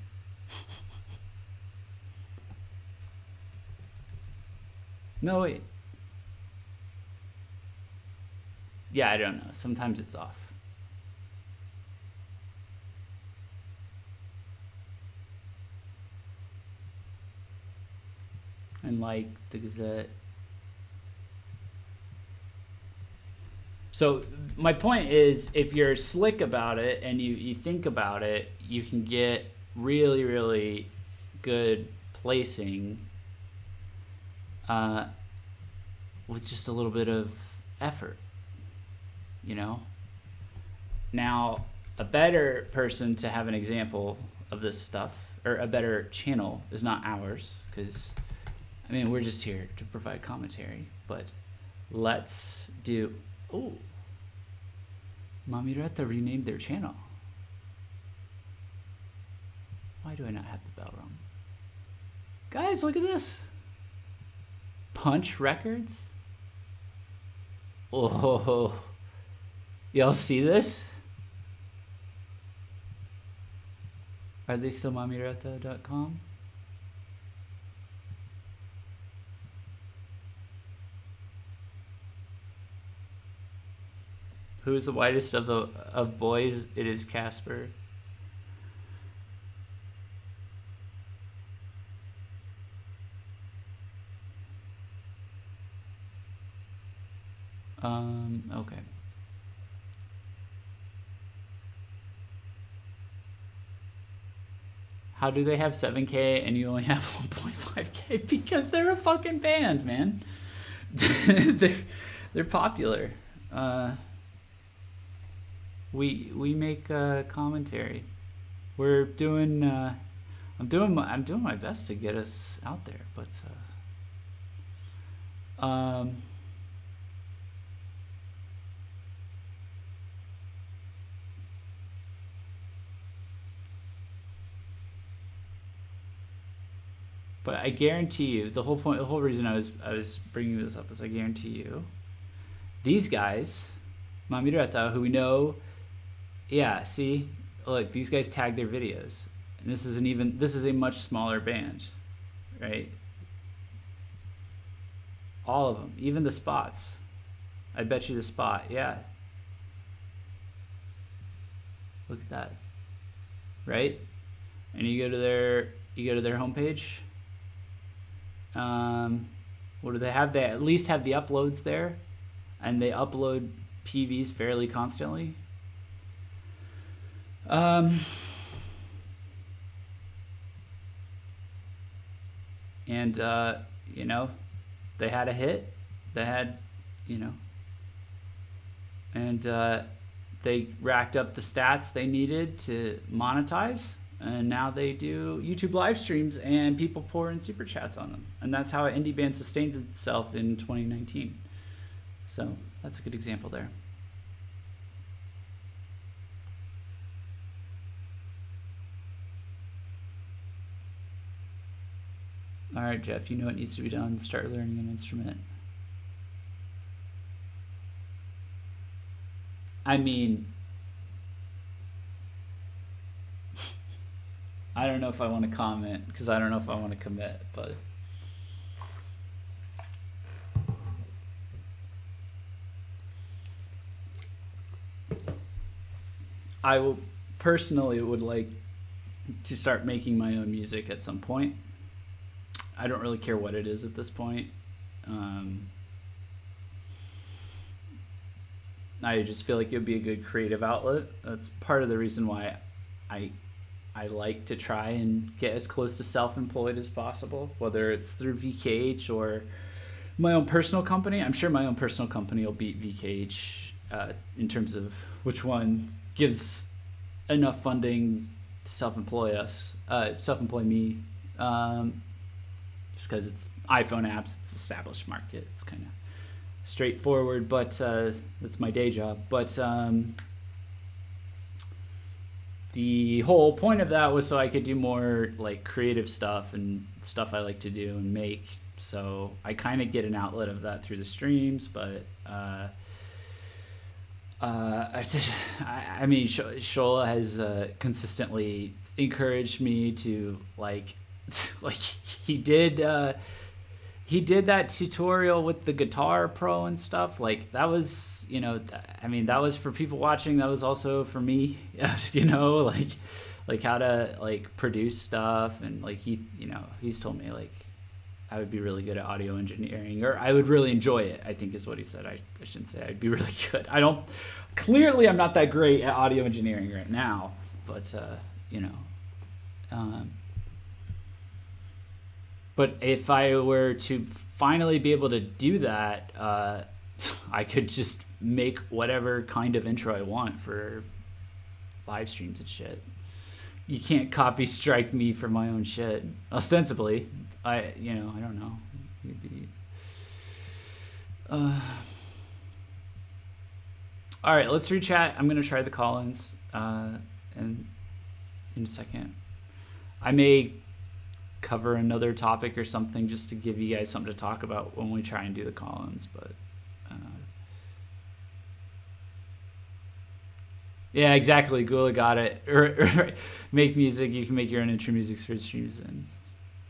No, wait. Yeah, I don't know. Sometimes it's off. And like the Gazette. So my point is, if you're slick about it and you think about it, you can get really, really good placing with just a little bit of effort, you know? Now, a better person to have an example of this stuff, or a better channel, is not ours, because, I mean, we're just here to provide commentary, but let's do... Oh, Mamirata renamed their channel. Why do I not have the bell rung? Guys, look at this. Punch Records. Oh, y'all see this? Are they still mamirata.com? Who is the whitest of boys? It is Casper. Okay. How do they have 7K and you only have 1.5K? Because they're a fucking band, man. they're popular. We make commentary. We're doing. I'm doing my best to get us out there, but but I guarantee you, the whole reason I was bringing this up is I guarantee you, these guys, Mamirata, who we know. Yeah, see, look, these guys tag their videos, and this is a much smaller band, right? All of them, even the spots. I bet you the spot, yeah. Look at that, right? And you go to their homepage. What do they have? They at least have the uploads there, and they upload PVs fairly constantly. And you know, they had a hit. They had, you know, and they racked up the stats they needed to monetize, and now they do YouTube live streams and people pour in super chats on them, and that's how an indie band sustains itself in 2019. So that's a good example there. All right, Jeff, you know what needs to be done. Start learning an instrument. I mean, I don't know if I want to comment because I don't know if I want to commit, but I will personally would like to start making my own music at some point. I don't really care what it is at this point. I just feel like it would be a good creative outlet. That's part of the reason why I like to try and get as close to self-employed as possible, whether it's through VKH or my own personal company. I'm sure my own personal company will beat VKH in terms of which one gives enough funding to self-employ me. Just because it's iPhone apps, it's established market. It's kind of straightforward, but that's my day job. But the whole point of that was so I could do more like creative stuff and stuff I like to do and make. So I kind of get an outlet of that through the streams, but I mean, Shola has consistently encouraged me to like he did that tutorial with the Guitar Pro and stuff. Like that was, you know, I mean, that was for people watching. That was also for me, you know, like how to like produce stuff. And like he's told me like I would be really good at audio engineering, or I would really enjoy it, I think is what he said. I shouldn't say I'd be really good. Clearly I'm not that great at audio engineering right now, but you know, but if I were to finally be able to do that, I could just make whatever kind of intro I want for live streams and shit. You can't copy strike me for my own shit. Ostensibly, I don't know. Maybe. All right, let's rechat. I'm gonna try the call-ins, and in a second, I may cover another topic or something just to give you guys something to talk about when we try and do the call-ins. But yeah, exactly. Gula got it. Or make music. You can make your own intro music for streams. And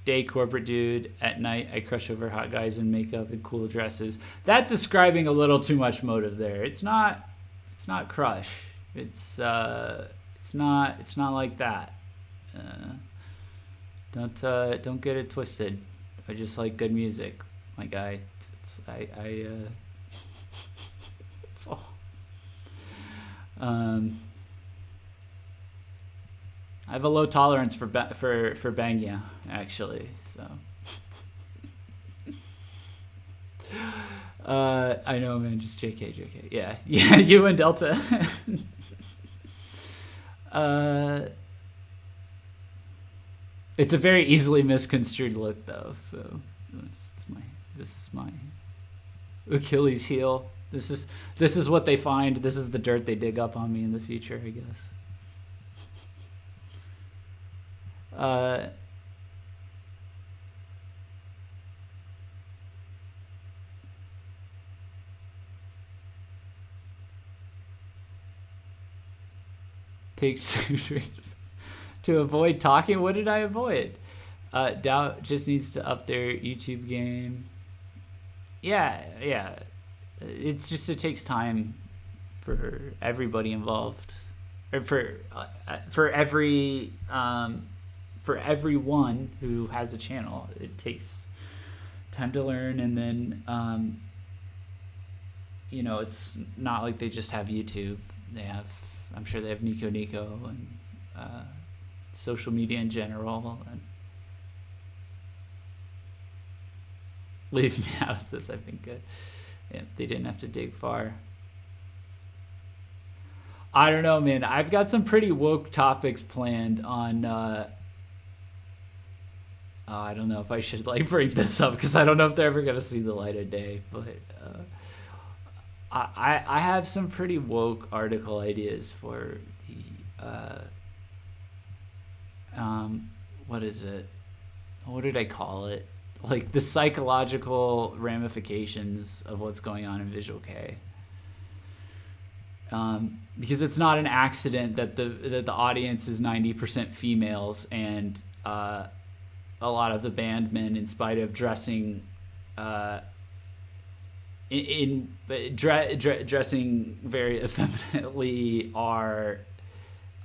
day corporate dude. At night, I crush over hot guys in makeup and cool dresses. That's describing a little too much motive there. It's not crush. It's not like that. Don't get it twisted. I just like good music, my guy. It's all. I have a low tolerance for bangya, actually. So I know, man. Just JK. Yeah. You and Delta. It's a very easily misconstrued look, though. So this is my Achilles heel. This is what they find. This is the dirt they dig up on me in the future, I guess. Takes 2 drinks to avoid talking. What did I avoid? Doubt just needs to up their YouTube game. Yeah. It's just, it takes time for everybody involved, or for everyone who has a channel. It takes time to learn, and then it's not like they just have YouTube. I'm sure they have Nico and social media in general. And leave me out of this, I think. Yeah, they didn't have to dig far. I don't know, man. I've got some pretty woke topics planned on. I don't know if I should bring this up because I don't know if they're ever gonna see the light of day. But I have some pretty woke article ideas for the. What is it? What did I call it? Like the psychological ramifications of what's going on in Visual K. Because it's not an accident that the audience is 90% females, and a lot of the bandmen, in spite of dressing dressing very effeminately, are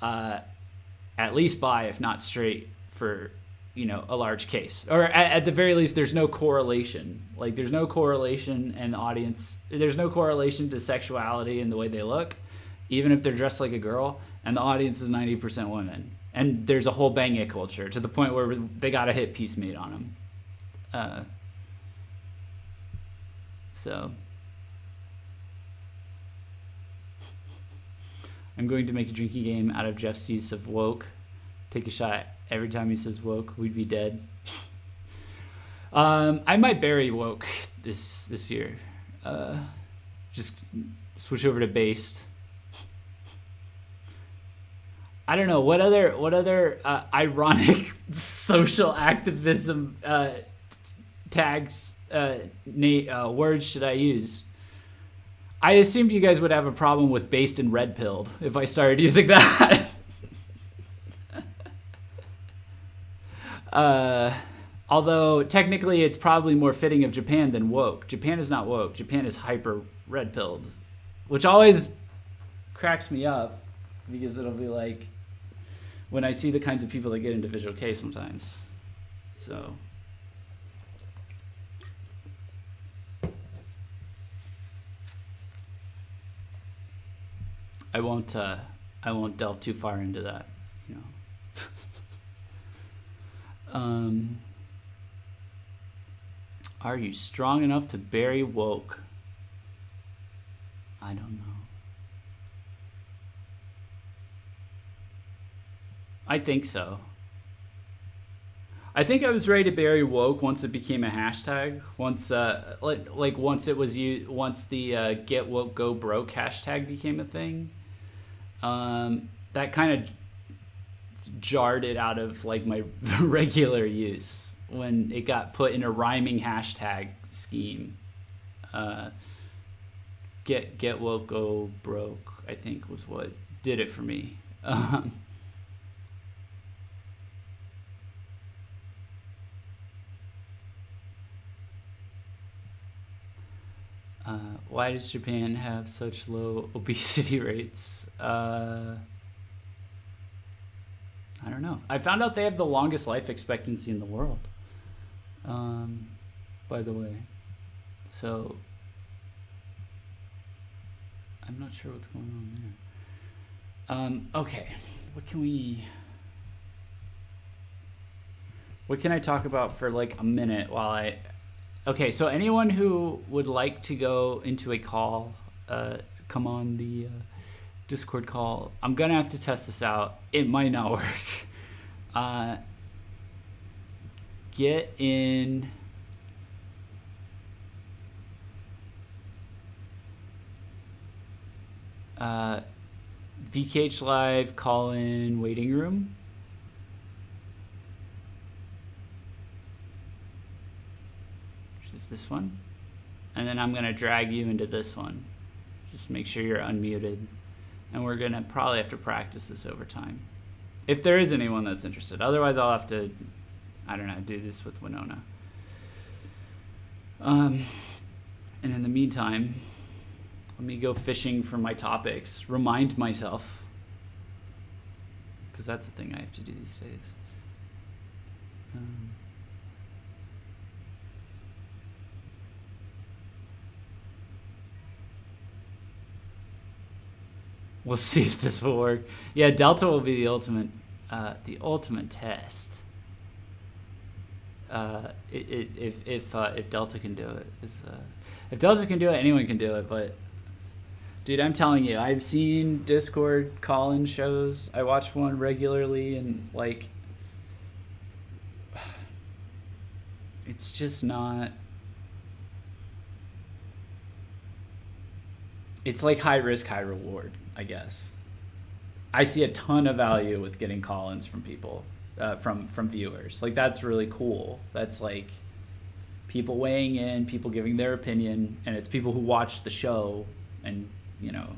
at least bi, if not straight, for a large case, or at the very least there's no correlation. Like there's no correlation in the audience. There's no correlation to sexuality in the way they look, even if they're dressed like a girl, and the audience is 90% women. And there's a whole bang-it culture to the point where they got a hit piece made on them. So I'm going to make a drinking game out of Jeff's use of woke. Take a shot every time he says woke. We'd be dead. I might bury woke this year. Just switch over to based. I don't know what other ironic social activism tags words should I use? I assumed you guys would have a problem with based and red pilled if I started using that. Although technically it's probably more fitting of Japan than woke. Japan is not woke. Japan is hyper red pilled, which always cracks me up because it'll be like when I see the kinds of people that get into Visual K sometimes. So I won't delve too far into that, you know. Are you strong enough to bury woke? I don't know. I think so. I think I was ready to bury woke once it became a hashtag. Once once it was once the get woke go broke hashtag became a thing. That kind of jarred it out of like my regular use when it got put in a rhyming hashtag scheme. Get woke go broke, I think, was what did it for me. Why does Japan have such low obesity rates? I don't know. I found out they have the longest life expectancy in the world, by the way. So I'm not sure what's going on there. Okay, what can I talk about for like a minute while I... Okay, so anyone who would like to go into a call, come on the Discord call. I'm gonna have to test this out. It might not work. Get in. VKH Live call in waiting room. This one, and then I'm gonna drag you into this one. Just make sure you're unmuted, and we're gonna probably have to practice this over time if there is anyone that's interested. Otherwise I'll have to, I don't know, do this with Winona. And in the meantime, let me go fishing for my topics, remind myself, because that's the thing I have to do these days. We'll see if this will work. Yeah, Delta will be the ultimate test. If Delta can do it, if Delta can do it, anyone can do it. But dude, I'm telling you, I've seen Discord call-in shows. I watch one regularly, and like, it's just not. It's like high risk, high reward, I guess. I see a ton of value with getting call-ins from people, from viewers. Like, that's really cool. That's like people weighing in, people giving their opinion, and it's people who watch the show and, you know,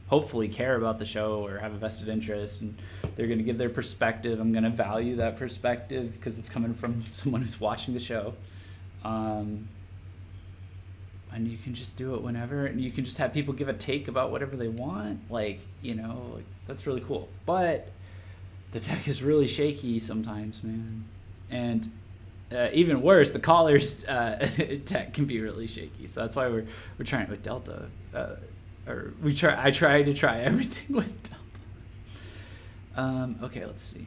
hopefully care about the show or have a vested interest, and they're going to give their perspective. I'm going to value that perspective because it's coming from someone who's watching the show. And you can just do it whenever, and you can just have people give a take about whatever they want. Like, you know, like, that's really cool. But the tech is really shaky sometimes, man. And even worse, the caller's tech can be really shaky. So that's why we're trying it with Delta. I try to try everything with Delta. Okay, let's see.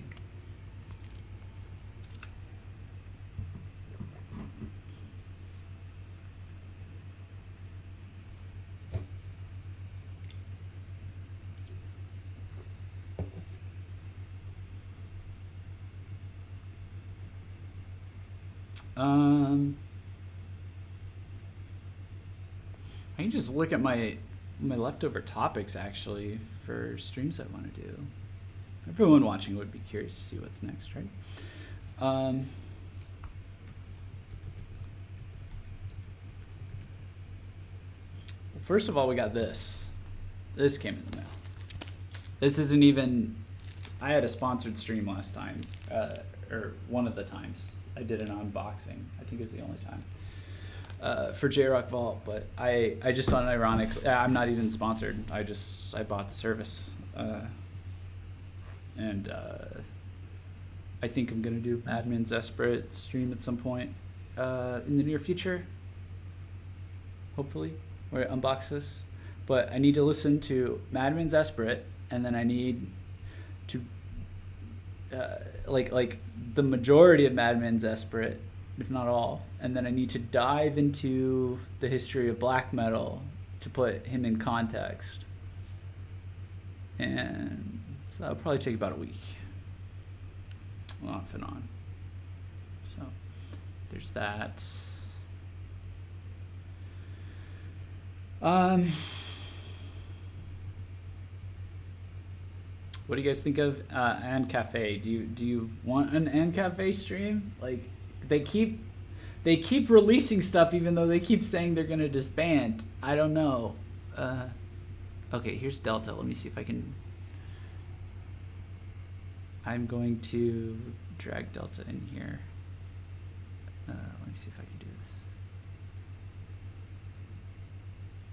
I can just look at my leftover topics actually for streams I want to do. Everyone watching would be curious to see what's next, right? First of all, we got this. This came in the mail. This isn't even. I had a sponsored stream last time, or one of the times. I did an unboxing. I think it was the only time. For jrock Vault, but I just thought it ironic. I'm not even sponsored. I bought the service, and I think I'm gonna do Madman's Desperate stream at some point in the near future. Hopefully, where I unbox this. But I need to listen to Madman's Desperate, and then I need to like the majority of Madman's Desperate, if not all, and then I need to dive into the history of black metal to put him in context. And so that'll probably take about a week, off and on. So there's that. What do you guys think of And Cafe? Do you want an And Cafe stream? Like, they keep releasing stuff even though they keep saying they're gonna disband. I don't know. Okay, here's Delta. Let me see if I can. I'm going to drag Delta in here. Let me see if I can do this.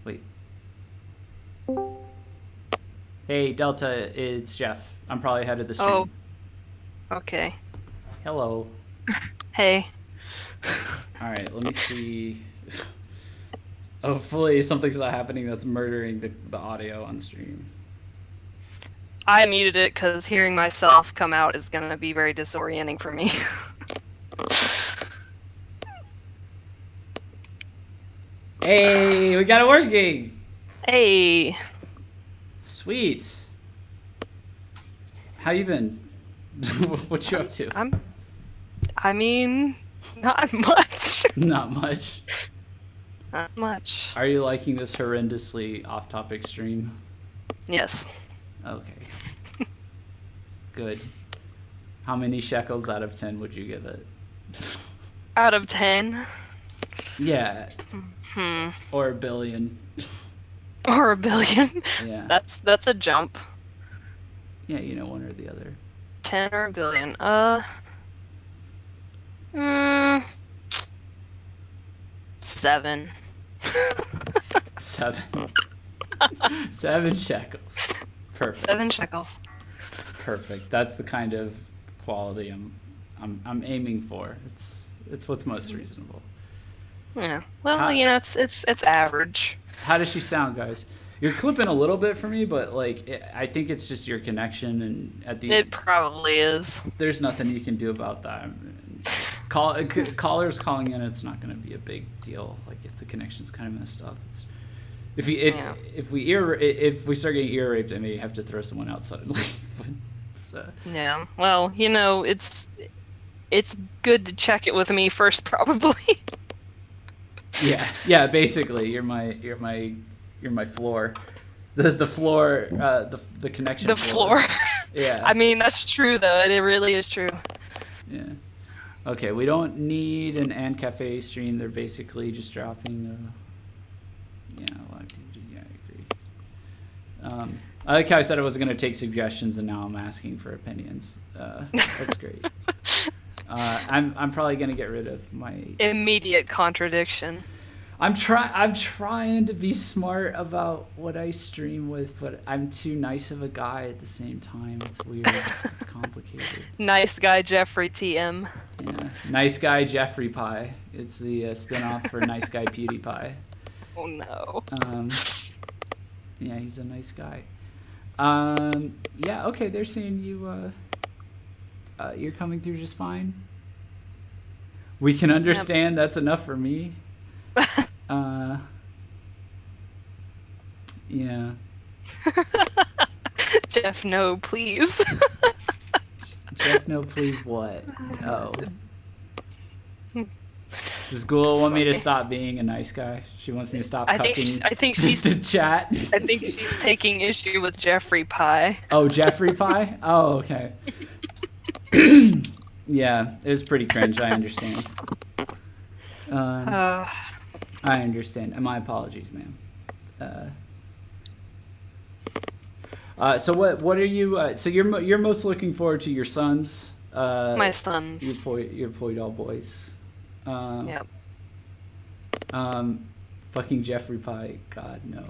Wait. Hey, Delta, it's Jeff. I'm probably ahead of the stream. Oh, okay. Hello. Hey. All right, let me see. Hopefully something's not happening that's murdering the audio on stream. I muted it because hearing myself come out is going to be very disorienting for me. Hey, we got it working! Hey. Sweet. How you been? What you up to? I mean, not much. Not much. Not much. Are you liking this horrendously off-topic stream? Yes. Okay. Good. How many shekels out of 10 would you give it? Out of 10? Yeah. Or a billion. Or a billion? Yeah. That's a jump. Yeah, you know, one or the other. 10 or a billion? 7. 7. 7 shekels. Perfect. 7 shekels. Perfect. That's the kind of quality I'm aiming for. It's what's most reasonable. Yeah. Well, you know, it's average. How does she sound, guys? You're clipping a little bit for me, but like I think it's just your connection, and at the It probably is. There's nothing you can do about that. Callers calling in, it's not going to be a big deal. Like if the connection's kind of messed up, if we start getting ear raped, I may have to throw someone out suddenly. Yeah. Well, you know, it's good to check it with me first, probably. Yeah. Basically, you're my floor. The floor. The connection. The floor. Yeah. I mean, that's true though. It really is true. Yeah. Okay, we don't need an And Cafe stream. They're basically just dropping. Yeah, a lot of activity. Yeah, I agree. I like how I said I was going to take suggestions, and now I'm asking for opinions. That's great. I'm probably going to get rid of my immediate contradiction. I'm trying to be smart about what I stream with, but I'm too nice of a guy at the same time. It's weird. It's complicated. Nice guy Jeffrey TM. Yeah, nice guy Jeffrey Pie. It's the spin-off for Nice Guy PewDiePie. Oh no. Yeah, he's a nice guy. Yeah, okay, they're saying you're coming through just fine. We can understand. That's enough for me. Yeah. Jeff, no, please. Jeff, no, please what? Oh. Does Ghoul want me to funny. stop being a nice guy? She wants me to stop I think just to chat. I think she's taking issue with Jeffrey Pie. Oh, Jeffrey Pie? Oh, okay. Yeah, it was pretty cringe. I understand. I understand. My apologies, ma'am. So what are you? So you're most looking forward to your sons? My sons. Your Poi Doll boys. Yep. Fucking Jeffrey Pie. God no.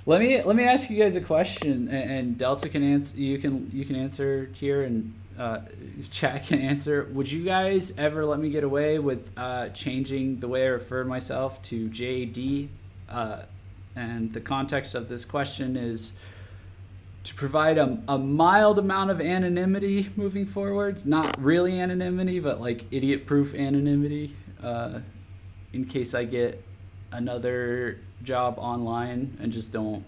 Yeah. Let me ask you guys a question, and Delta can answer. You can answer here, and chat can answer. Would you guys ever let me get away with changing the way I refer to myself to JD? And the context of this question is to provide a mild amount of anonymity moving forward. Not really anonymity, but like idiot-proof anonymity, in case I get another job online and just don't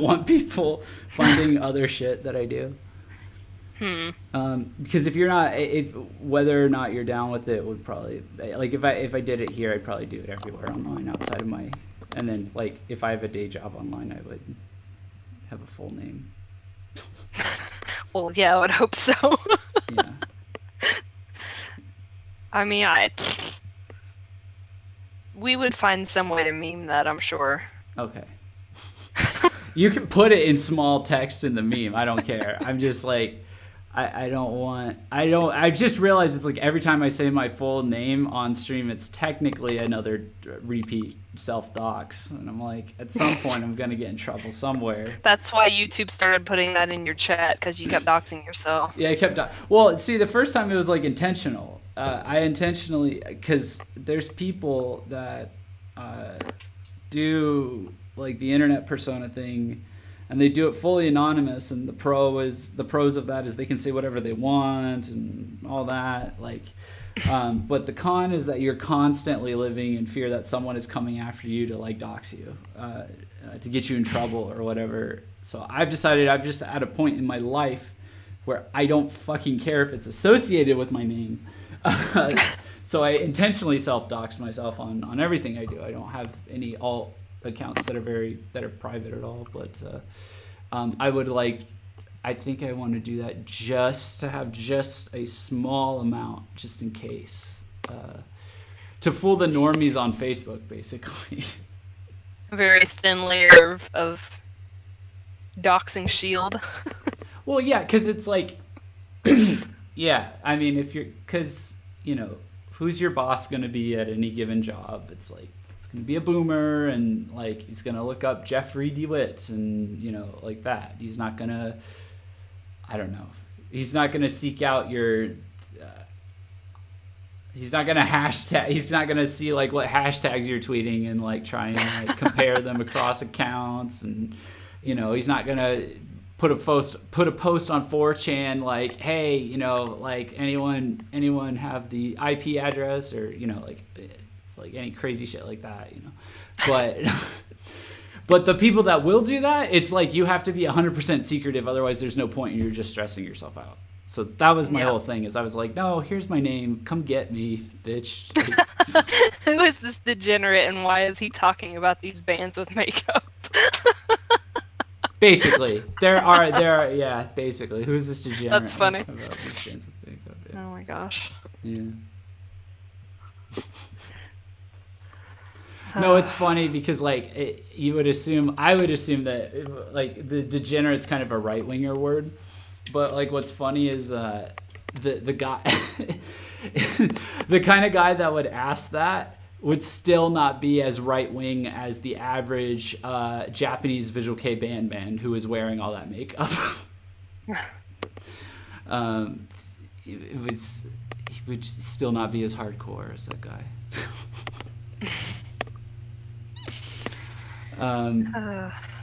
want people finding other shit that I do. Because if whether or not you're down with it would probably, like, if I did it here, I'd probably do it everywhere online outside of my, and then like if I have a day job online, I would have a full name. Well, yeah, I would hope so. Yeah. I mean, we would find some way to meme that, I'm sure. Okay. You can put it in small text in the meme. I don't care. I'm just like, I just realized it's like every time I say my full name on stream, it's technically another repeat self-dox. And I'm like, at some point I'm going to get in trouble somewhere. That's why YouTube started putting that in your chat, because you kept doxing yourself. Yeah, I kept well, see, the first time it was like intentional. I intentionally, because there's people that do like the internet persona thing, and they do it fully anonymous, and the pros of that is they can say whatever they want and all that, like, but the con is that you're constantly living in fear that someone is coming after you to like dox you, to get you in trouble or whatever. So I've decided I'm just at a point in my life where I don't fucking care if it's associated with my name. So I intentionally self-dox myself on everything I do. I don't have any alt accounts that are private at all, but I think I want to do that just to have just a small amount, just in case, to fool the normies on Facebook, basically. A very thin layer of doxing shield. Well, yeah, because it's like, yeah, I mean, because, you know, who's your boss going to be at any given job? It's like, gonna be a boomer, and like he's gonna look up Jeffrey DeWitt and, you know, like that. He's not gonna, I don't know, he's not gonna seek out your he's not gonna see like what hashtags you're tweeting and like try and like compare them across accounts, and, you know, he's not gonna put a post on 4chan like, hey, you know, like anyone have the IP address, or, you know, like any crazy shit like that, you know. But the people that will do that, it's like you have to be 100% secretive, otherwise there's no point, and you're just stressing yourself out. So that was my whole thing, is I was like, no, here's my name, come get me, bitch. Who is this degenerate, and why is he talking about these bands with makeup? Basically, there are yeah, basically, who's this degenerate? That's funny. About these bands with makeup, yeah. Oh my gosh. Yeah. No, it's funny because like I would assume that like the degenerate's kind of a right winger word, but like what's funny is the guy, the kind of guy that would ask that would still not be as right wing as the average Japanese Visual Kei band man who is wearing all that makeup. He would still not be as hardcore as that guy.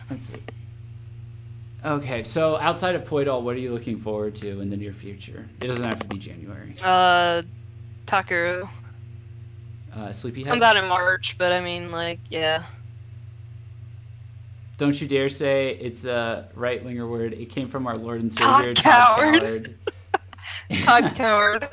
That's it. Okay, so outside of Poi Doll, what are you looking forward to in the near future? It doesn't have to be January. Takeru. Sleepyhead? Comes out in March, but I mean, like, yeah. Don't you dare say it's a right-winger word. It came from our Lord and Savior, Todd Coward. Todd Coward.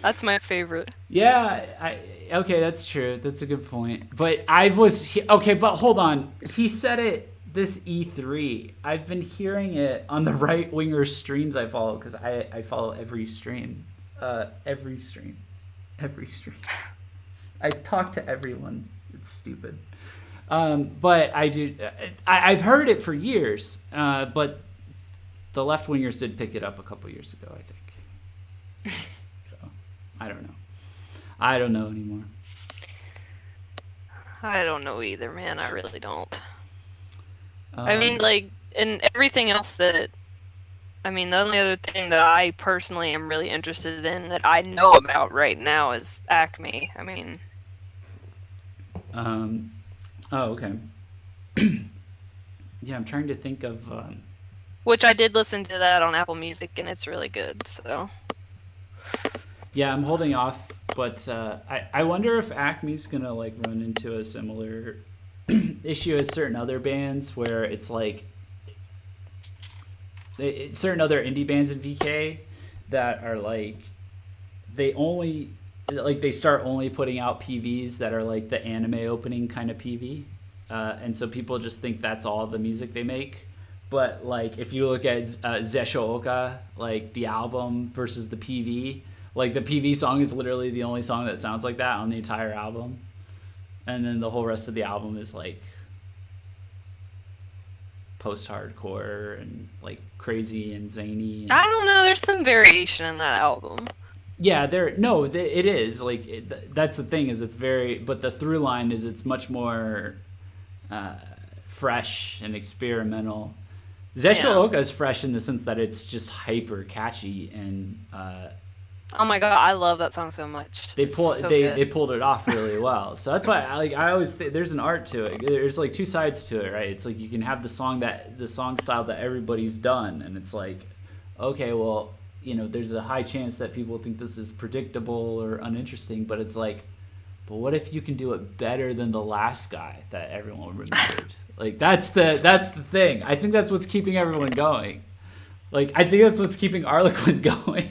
That's my favorite. Yeah, okay, that's true. That's a good point. But okay, but hold on. He said it this E3. I've been hearing it on the right winger streams I follow because I follow every stream, every stream, every stream. I talk to everyone. It's stupid. But I do. I've heard it for years. But the left wingers did pick it up a couple years ago, I think. So I don't know. I don't know anymore. I don't know either, man. I really don't. I mean, like, and everything else that. I mean, the only other thing that I personally am really interested in that I know about right now is Acme. I mean. Oh, okay. Yeah, I'm trying to think of. Which I did listen to that on Apple Music, and it's really good. So. Yeah, I'm holding off, but I wonder if Acme's gonna like run into a similar issue as certain other bands, where it's like certain other indie bands in VK that are like they start only putting out PVs that are like the anime opening kind of PV, and so people just think that's all the music they make. But like if you look at Zesho Oka, like the album versus the PV, like the PV song is literally the only song that sounds like that on the entire album, and then the whole rest of the album is like post-hardcore and like crazy and zany. I don't know. There's some variation in that album. Yeah, it is like that's the thing is it's very, but the through line is it's much more fresh and experimental. Zesho Oka is fresh in the sense that it's just hyper catchy and oh my god, I love that song so much. They pulled it off really well. So that's why I always think there's an art to it. There's like two sides to it, right? It's like you can have the song style that everybody's done, and it's like, okay, well, you know, there's a high chance that people think this is predictable or uninteresting, but it's like, but what if you can do it better than the last guy that everyone remembered? Like that's the thing. I think that's what's keeping everyone going. Like I think that's what's keeping Arlequin going.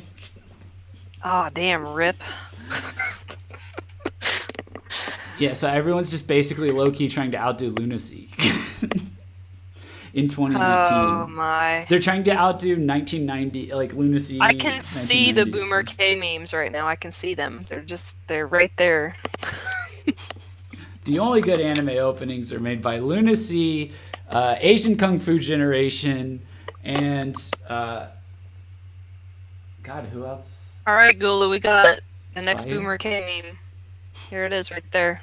Oh damn, rip. Yeah, so everyone's just basically low key trying to outdo Lunacy in 2019. Oh my! They're trying to outdo 1990, like Lunacy. I can see the Boomer K memes right now. I can see them. They're right there. The only good anime openings are made by Lunacy, Asian Kung Fu Generation, and God, who else? All right, Gulu, we got the next Spider? Boomer K meme. Here it is, right there.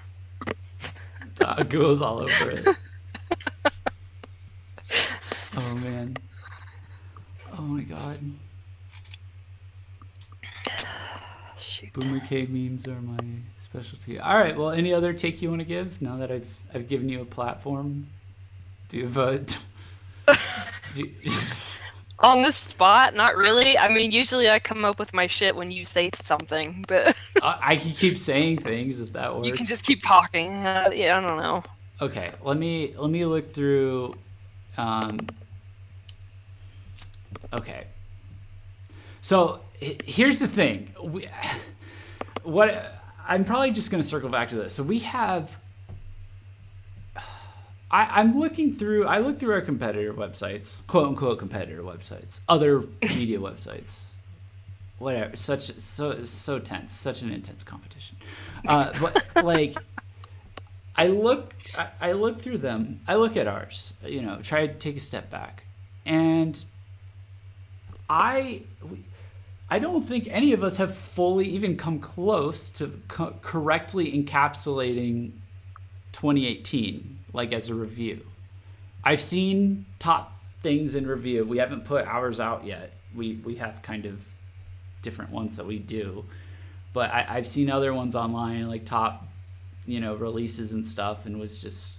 Gulu's all over it. Oh man. Oh my god. Shoot. Boomer K memes are my specialty. All right. Well, any other take you want to give now that I've given you a platform? Do you have a? On the spot? Not really. I mean, usually I come up with my shit when you say something, but I can keep saying things if that works. you can just keep talking. Yeah, I don't know. Okay. Let me look through. Okay. So here's the thing. I'm probably just going to circle back to this. So we have. I look through our competitor websites, quote unquote competitor websites, other media websites, whatever. So tense, such an intense competition. But like, I look through them. I look at ours. You know, try to take a step back, and I don't think any of us have fully even come close to correctly encapsulating 2018. Like as a review, I've seen top things in review. We haven't put ours out yet. We have kind of different ones that we do, but I've seen other ones online, like top, releases and stuff, and was just,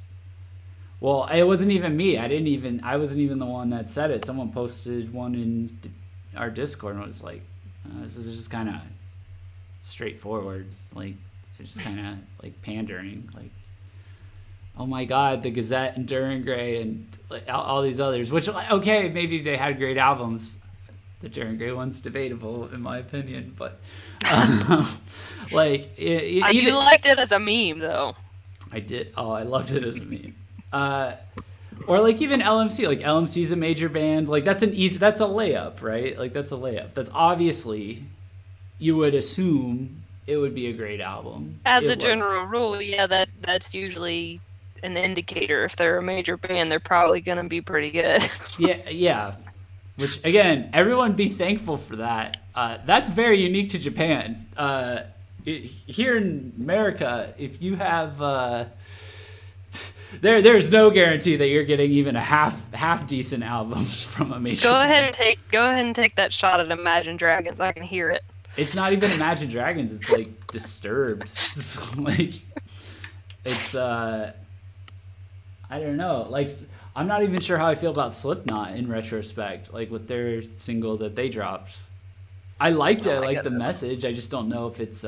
well, it wasn't even me. I wasn't even the one that said it. Someone posted one in our Discord and was like, this is just kind of straightforward. Like, it's just kind of like pandering, like, oh my God, the Gazette and Duran Gray and like all these others, which, okay, maybe they had great albums. The Darren Gray one's debatable, in my opinion, but like you liked it as a meme, though. I did. Oh, I loved it as a meme. Or like even LMC. Like LMC's a major band. Like that's a layup, right? Like that's a layup. That's obviously, you would assume it would be a great album. As a general rule, yeah, that's usually an indicator. If they're a major band, they're probably gonna be pretty good. Yeah. Which again, everyone be thankful for that. That's very unique to Japan. Here in America, if you have there's no guarantee that you're getting even a half decent album from a major. Go ahead and take that shot at Imagine Dragons. I can hear it. It's not even Imagine Dragons. It's like Disturbed. It's like it's I don't know. Like I'm not even sure how I feel about Slipknot in retrospect. Like with their single that they dropped, I liked it. I liked the message. I just don't know if it's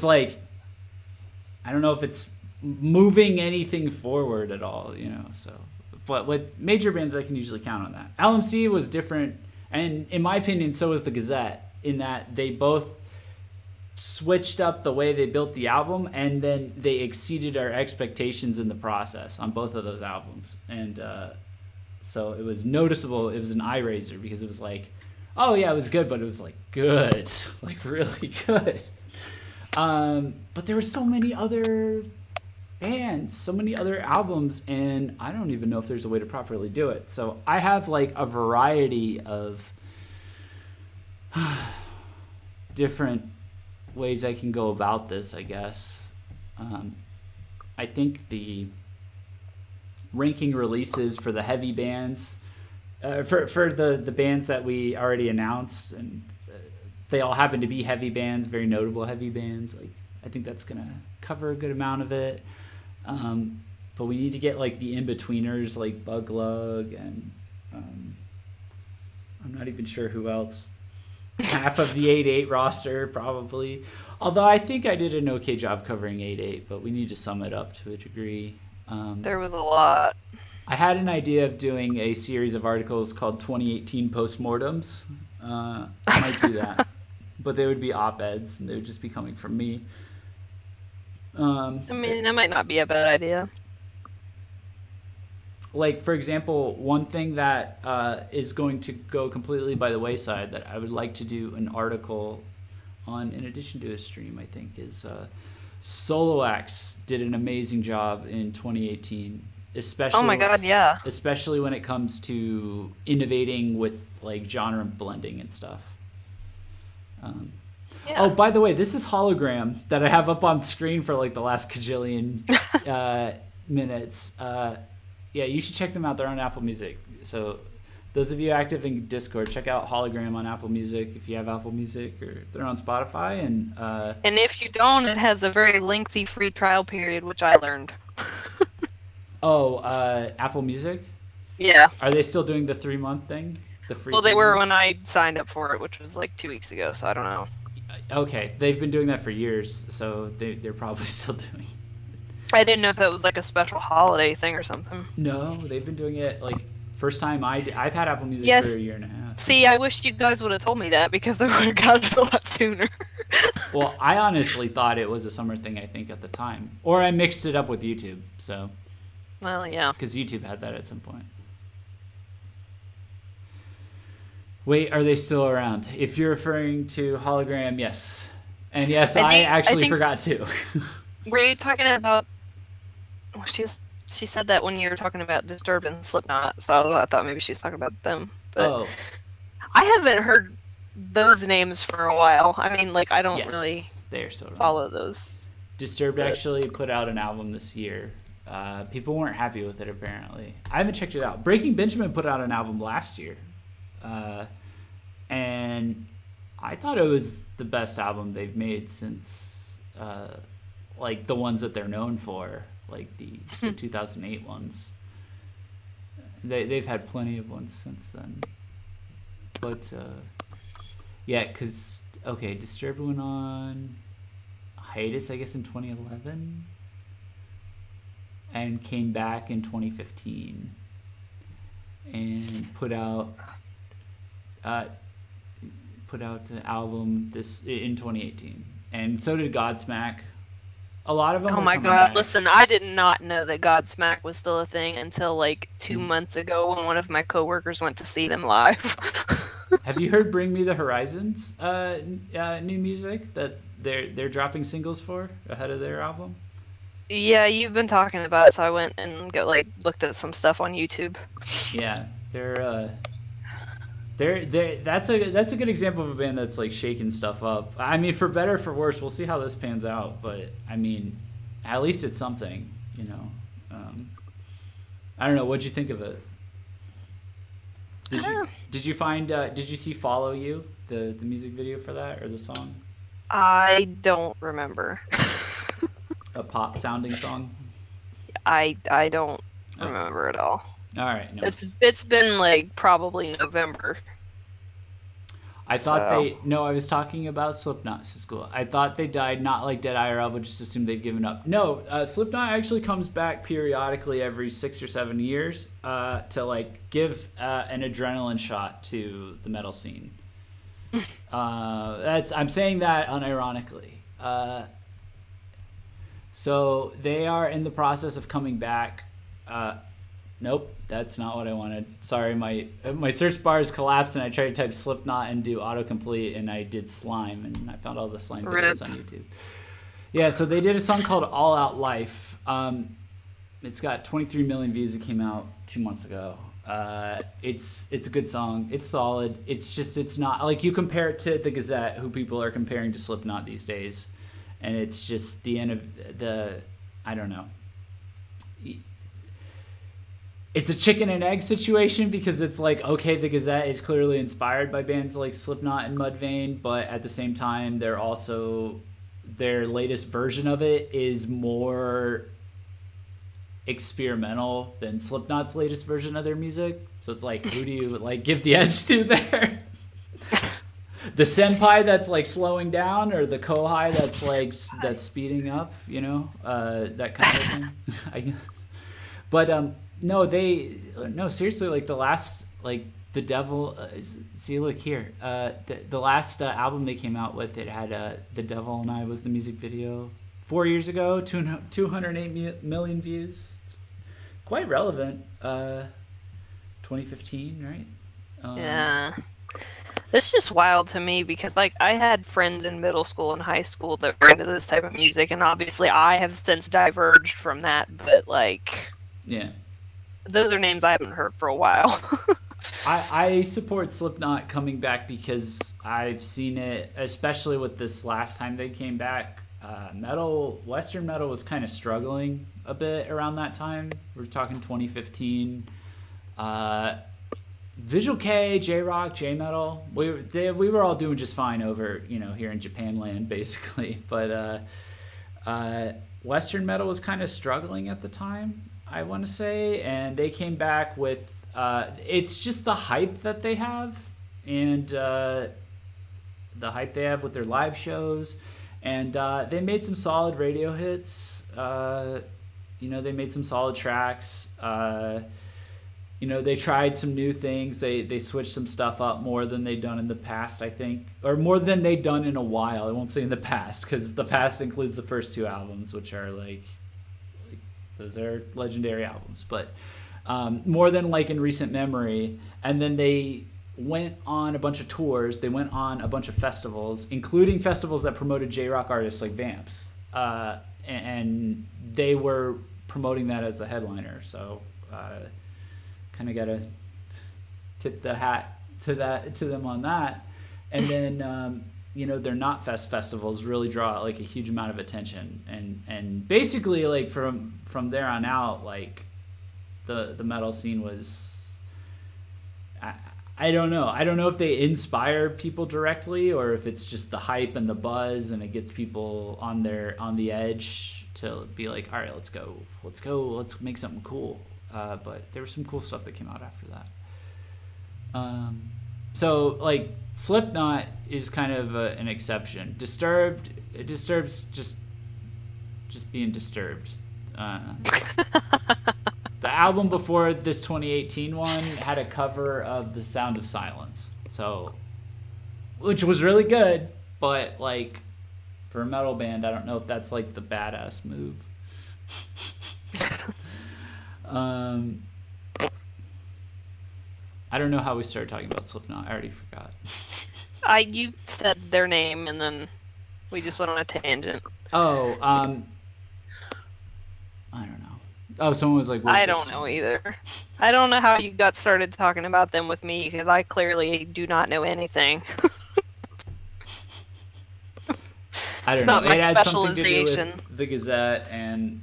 like, I don't know if it's moving anything forward at all, you know. So, but with major bands, I can usually count on that. LMC was different, and in my opinion, so was the Gazette, in that they both switched up the way they built the album, and then they exceeded our expectations in the process on both of those albums. And so it was noticeable. It was an eye raiser, because it was like, oh yeah, it was good, but it was like good, like really good. But there were so many other bands, so many other albums, and I don't even know if there's a way to properly do it. So I have like a variety of different ways I can go about this, I guess. I think the ranking releases for the heavy bands, for the bands that we already announced, and they all happen to be heavy bands, very notable heavy bands. Like I think that's gonna cover a good amount of it. But we need to get like the in-betweeners, like Bug Lug, and I'm not even sure who else. Half of the 8-8 roster, probably. Although I think I did an okay job covering 8-8, but we need to sum it up to a degree. There was a lot. I had an idea of doing a series of articles called 2018 Postmortems. I might do that. But they would be op-eds, and they would just be coming from me. I mean, that might not be a bad idea. Like, for example, one thing that is going to go completely by the wayside that I would like to do an article on, in addition to a stream, I think, is Solo Acts did an amazing job in 2018. Especially, oh my god, yeah. Especially when it comes to innovating with like genre blending and stuff. Yeah. Oh, by the way, this is Hologram that I have up on screen for like the last cajillion minutes. Yeah, you should check them out. They're on Apple Music. So those of you active in Discord, check out Hologram on Apple Music if you have Apple Music, or if they're on Spotify. And if you don't, it has a very lengthy free trial period, which I learned. Apple Music? Yeah. Are they still doing the 3-month thing? The free? Well, they were when I signed up for it, which was like 2 weeks ago, so I don't know. Okay, they've been doing that for years, so they're probably still doing it. I didn't know if that was like a special holiday thing or something. No, they've been doing it like first time I've had Apple Music for a year and a half. See, I wish you guys would have told me that, because I would have got it a lot sooner. Well, I honestly thought it was a summer thing, I think, at the time. Or I mixed it up with YouTube, so. Well, yeah. Because YouTube had that at some point. Wait, are they still around? If you're referring to Hologram, yes. And yes, I actually forgot too. Were you talking about... Well, she said that when you were talking about Disturbed and Slipknot, so I thought maybe she was talking about them. But I haven't heard those names for a while. I mean, like, I don't really they're still follow those. Disturbed actually put out an album this year. People weren't happy with it, apparently. I haven't checked it out. Breaking Benjamin put out an album last year. And I thought it was the best album they've made since, like, the ones that they're known for, like the 2008 ones. They've had plenty of ones since then. But, yeah, because, Disturbed went on hiatus, I guess, in 2011. And came back in 2015. and uh, put out an album this in 2018, and so did Godsmack. A lot of them Oh are my coming God! back. Listen, I did not know that Godsmack was still a thing until like 2 months ago when one of my coworkers went to see them live. Have you heard "Bring Me the Horizons" new music that they're dropping singles for ahead of their album? Yeah, you've been talking about it, so I went and looked at some stuff on YouTube. Yeah, they're that's a good example of a band that's like shaking stuff up. I mean, for better or for worse, we'll see how this pans out. But I mean, at least it's something, you know. I don't know. What'd you think of it? Did you find did you see "Follow You" the music video for that or the song? I don't remember. A pop sounding song. I don't Okay. remember at all. All right. No. It's been like probably November. I thought So. I was talking about Slipknot to school. I thought they died, not like Dead IRL, but just assumed they'd given up. No, Slipknot actually comes back periodically every 6 or 7 years to like give an adrenaline shot to the metal scene. I'm saying that unironically. So they are in the process of coming back. Nope, that's not what I wanted. Sorry, my search bars collapsed and I tried to type Slipknot and do autocomplete and I did slime and I found all the slime videos on YouTube. Yeah, so they did a song called All Out Life. It's got 23 million views. It came out 2 months ago. It's a good song. It's solid. It's not like you compare it to the Gazette, who people are comparing to Slipknot these days, and it's just the end of the. I don't know. It's a chicken and egg situation because it's like, okay, the Gazette is clearly inspired by bands like Slipknot and Mudvayne, but at the same time, they're also their latest version of it is more experimental than Slipknot's latest version of their music. So it's like, who do you like give the edge to there? The senpai that's like slowing down, or the kohai that's speeding up? You know, that kind of thing. I guess. But no, seriously, like the last, like the Devil. See, look here. The last album they came out with, it had The Devil and I was the music video. 4 years ago, 208 million views. It's quite relevant. 2015, right? Yeah. It's just wild to me because, like, I had friends in middle school and high school that were into this type of music, and obviously I have since diverged from that, but, like... Yeah. Those are names I haven't heard for a while. I support Slipknot coming back because I've seen it, especially with this last time they came back. Western metal was kind of struggling a bit around that time. We're talking 2015. Visual K, jrock, J-metal, we were all doing just fine over, here in Japan land, basically. But Western metal was kind of struggling at the time, I want to say, and they came back with it's just the hype that they have, and the hype they have with their live shows, and they made some solid radio hits. They made some solid tracks. They tried some new things. They switched some stuff up more than they'd done in the past, I think, or more than they'd done in a while. I won't say in the past, because the past includes the first two albums, which are like those are legendary albums, but more than like in recent memory. And then they went on a bunch of tours. They went on a bunch of festivals, including festivals that promoted J-rock artists like Vamps, and they were promoting that as the headliner. So kind of gotta tip the hat to them on that. And then their not festivals really draw like a huge amount of attention, and basically like from there on out, like the metal scene was, I don't know if they inspire people directly or if it's just the hype and the buzz and it gets people on the edge to be like, all right, let's go, let's make something cool. But there was some cool stuff that came out after that. So like Slipknot is kind of an exception. Disturbed's just being disturbed. The album before this 2018 one had a cover of The Sound of Silence, so which was really good, but like for a metal band, I don't know if that's like the badass move. I don't know how we started talking about Slipknot. I already forgot. You said their name and then we just went on a tangent. Oh, I don't know. Oh, someone was like, I don't know either. I don't know how you got started talking about them with me because I clearly do not know anything. I don't It's know. not my It had something to do specialization. with the Gazette and.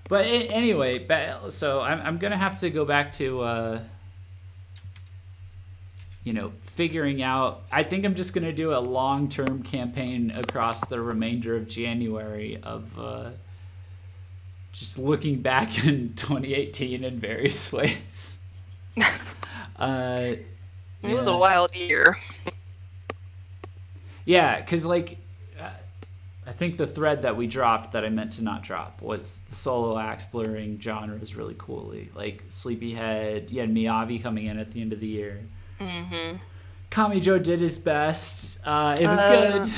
But anyway, so I'm gonna have to go back to figuring out. I think I'm just gonna do a long-term campaign across the remainder of January of just looking back in 2018 in various ways. It was a wild year. Yeah, because like. I think the thread that we dropped that I meant to not drop was the solo acts blurring genres really coolly. Like Sleepyhead, you had Miyavi coming in at the end of the year. Mm-hmm. Kami Joe did his best. It was good.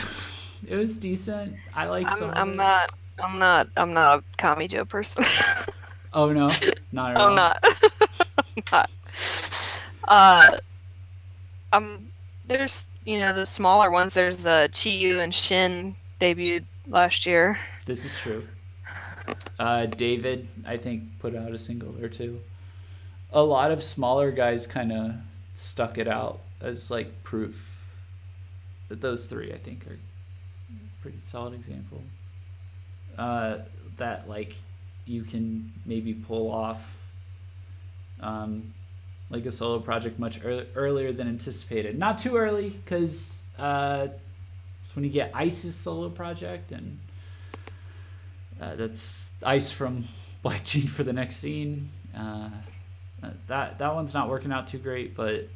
It was decent. I like some. I'm not a Kami Joe person. Oh no, not at all. I'm not. I'm not. There's the smaller ones. There's Chiyu and Shin debuted last year. This is true. David, I think, put out a single or two. A lot of smaller guys kind of stuck it out as like proof. But those three, I think, are a pretty solid example. That like you can maybe pull off like a solo project much earlier than anticipated. Not too early, because it's when you get Ice's solo project, and that's Ice from Black Gene for the Next Scene. That one's not working out too great, but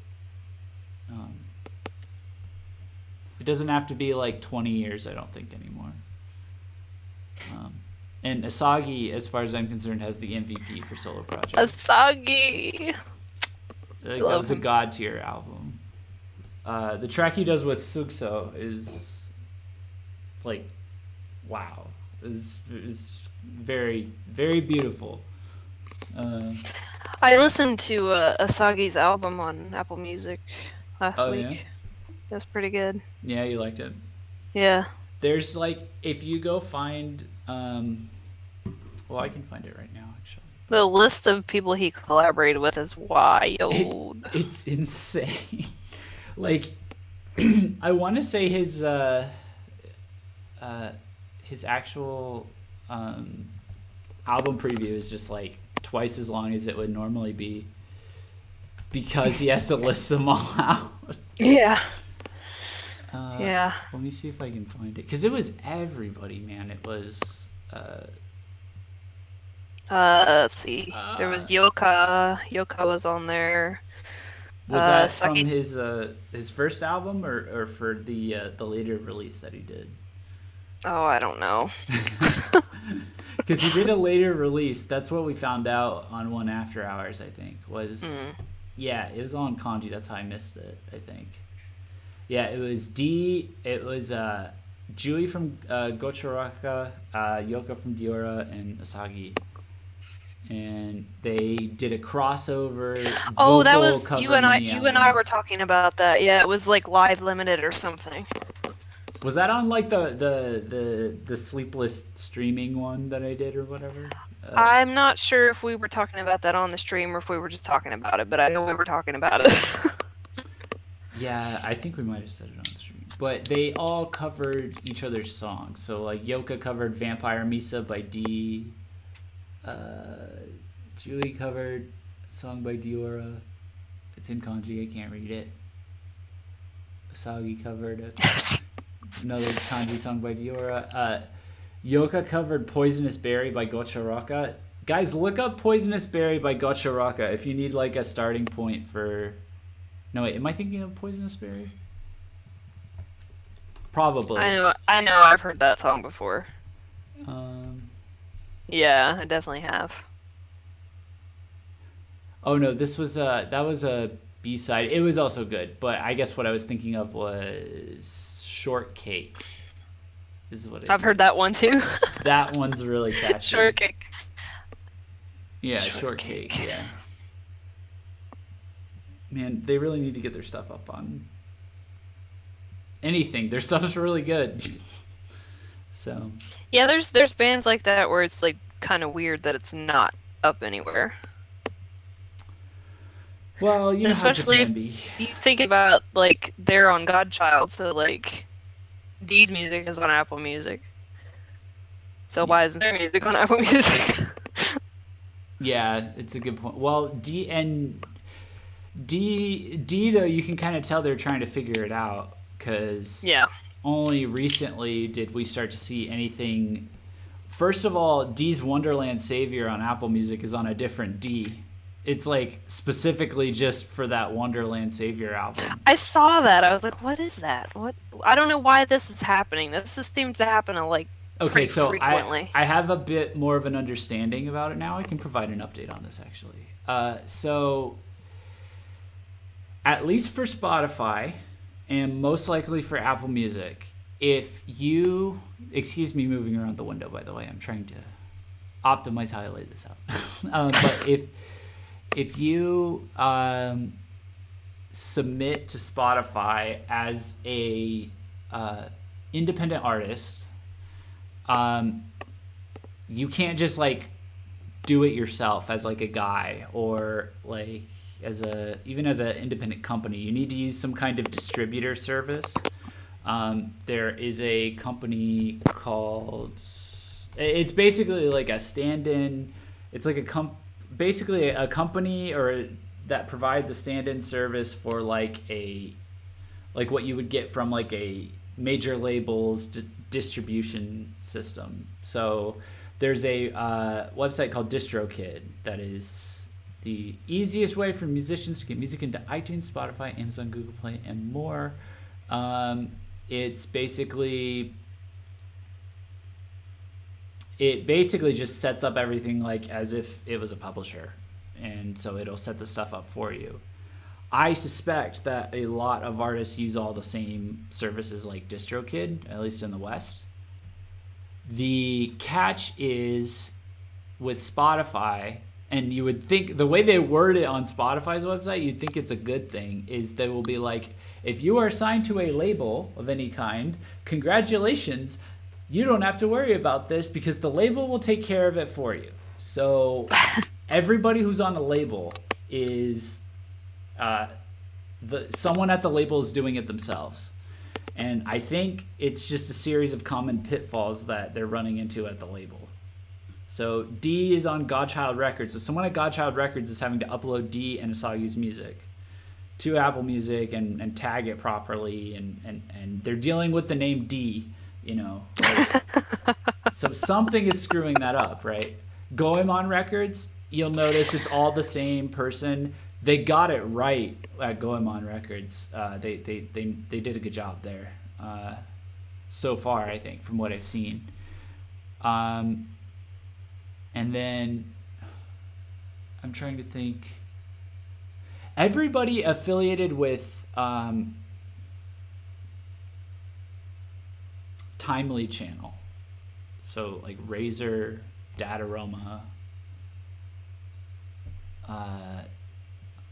it doesn't have to be like 20 years, I don't think, anymore. And Asagi, as far as I'm concerned, has the MVP for solo project. Asagi! Like, that was a god tier album. The track he does with Sugso is like, wow. Is very, very beautiful. I listened to Asagi's album on Apple Music last week. Yeah? That's pretty good. Yeah, you liked it. Yeah. There's like, if you go find, well, I can find it right now, actually. The list of people he collaborated with is wild. It's insane. Like, I want to say his actual album preview is just like twice as long as it would normally be, because he has to list them all out. Yeah. Yeah. Let me see if I can find it, because it was everybody, man. It was let's see. There was Yoka. Yoka was on there. Was that from his first album, or for the later release that he did? Oh, I don't know. Because he did a later release. That's what we found out on One After Hours, I think. Yeah, it was all in kanji. That's how I missed it, I think. Yeah, it was it was Jui from Gotcharaka, Yoka from Diora, and Asagi. And they did a crossover. Oh, that was you and I. You and I were talking about that. Yeah, it was like Live Limited or something. Was that on like the sleepless streaming one that I did or whatever? I'm not sure if we were talking about that on the stream or if we were just talking about it, but I know we were talking about it. Yeah, I think we might have said it on the stream. But they all covered each other's songs. So like Yoka covered Vampire Misa by D. Julie covered a song by Diora. It's in kanji, I can't read it. Asagi covered another kanji song by Diora. Yoka covered Poisonous Berry by Gotcharaka. Guys, look up Poisonous Berry by Gotcharaka if you need like a starting point for... No, wait, am I thinking of Poisonous Berry? Probably. I know, I've heard that song before. Yeah, I definitely have. Oh no, this was that was a B side. It was also good, but I guess what I was thinking of was Shortcake. Is what it I've heard meant. that one too. That one's really catchy. Shortcake. Yeah, Shortcake. Shortcake. Yeah, man, they really need to get their stuff up on anything. Their stuff is really good. So, Yeah, there's bands like that where it's like kind of weird that it's not up anywhere. well, you And know how especially Japan if be. you think about like they're on Godchild, so like Dee's music is on Apple Music. So Yeah. why isn't their music on Apple Music? Yeah, it's a good point. Well, D though you can kind of tell they're trying to figure it out because Yeah. only recently did we start to see anything. First of all, D's Wonderland Savior on Apple Music is on a different D. It's like specifically just for that Wonderland Savior album. I saw that. I was like, what is that? What? I don't know why this is happening. Seems to happen like Okay, pretty so frequently. I have a bit more of an understanding about it now. I can provide an update on this actually. So at least for Spotify, and most likely for Apple Music, if you excuse me moving around the window by the way, I'm trying to optimize how I lay this out. But if you submit to Spotify as a independent artist, you can't just like do it yourself as like a guy or like as a even as an independent company. You need to use some kind of distributor service. There is a company called. It's basically like a stand-in. It's like basically a company or that provides a stand-in service for like what you would get from like a major labels distribution system. So there's a website called DistroKid that is the easiest way for musicians to get music into iTunes, Spotify, Amazon, Google Play, and more. It's basically just sets up everything like as if it was a publisher, and so it'll set the stuff up for you. I suspect that a lot of artists use all the same services like DistroKid, at least in the West. The catch is with Spotify, and you would think the way they word it on Spotify's website, you'd think it's a good thing, is they will be like, if you are signed to a label of any kind, congratulations, you don't have to worry about this because the label will take care of it for you. So everybody who's on a label is someone at the label is doing it themselves. And I think it's just a series of common pitfalls that they're running into at the label. So D is on Godchild Records. So someone at Godchild Records is having to upload D and Asagi's music to Apple Music and tag it properly. And they're dealing with the name D, you know. Like, so something is screwing that up, right? Goemon Records, you'll notice it's all the same person. They got it right at Goemon Records. They did a good job there so far, I think, from what I've seen. And then I'm trying to think. Everybody affiliated with Timely Channel, so like Razer, Dataroma.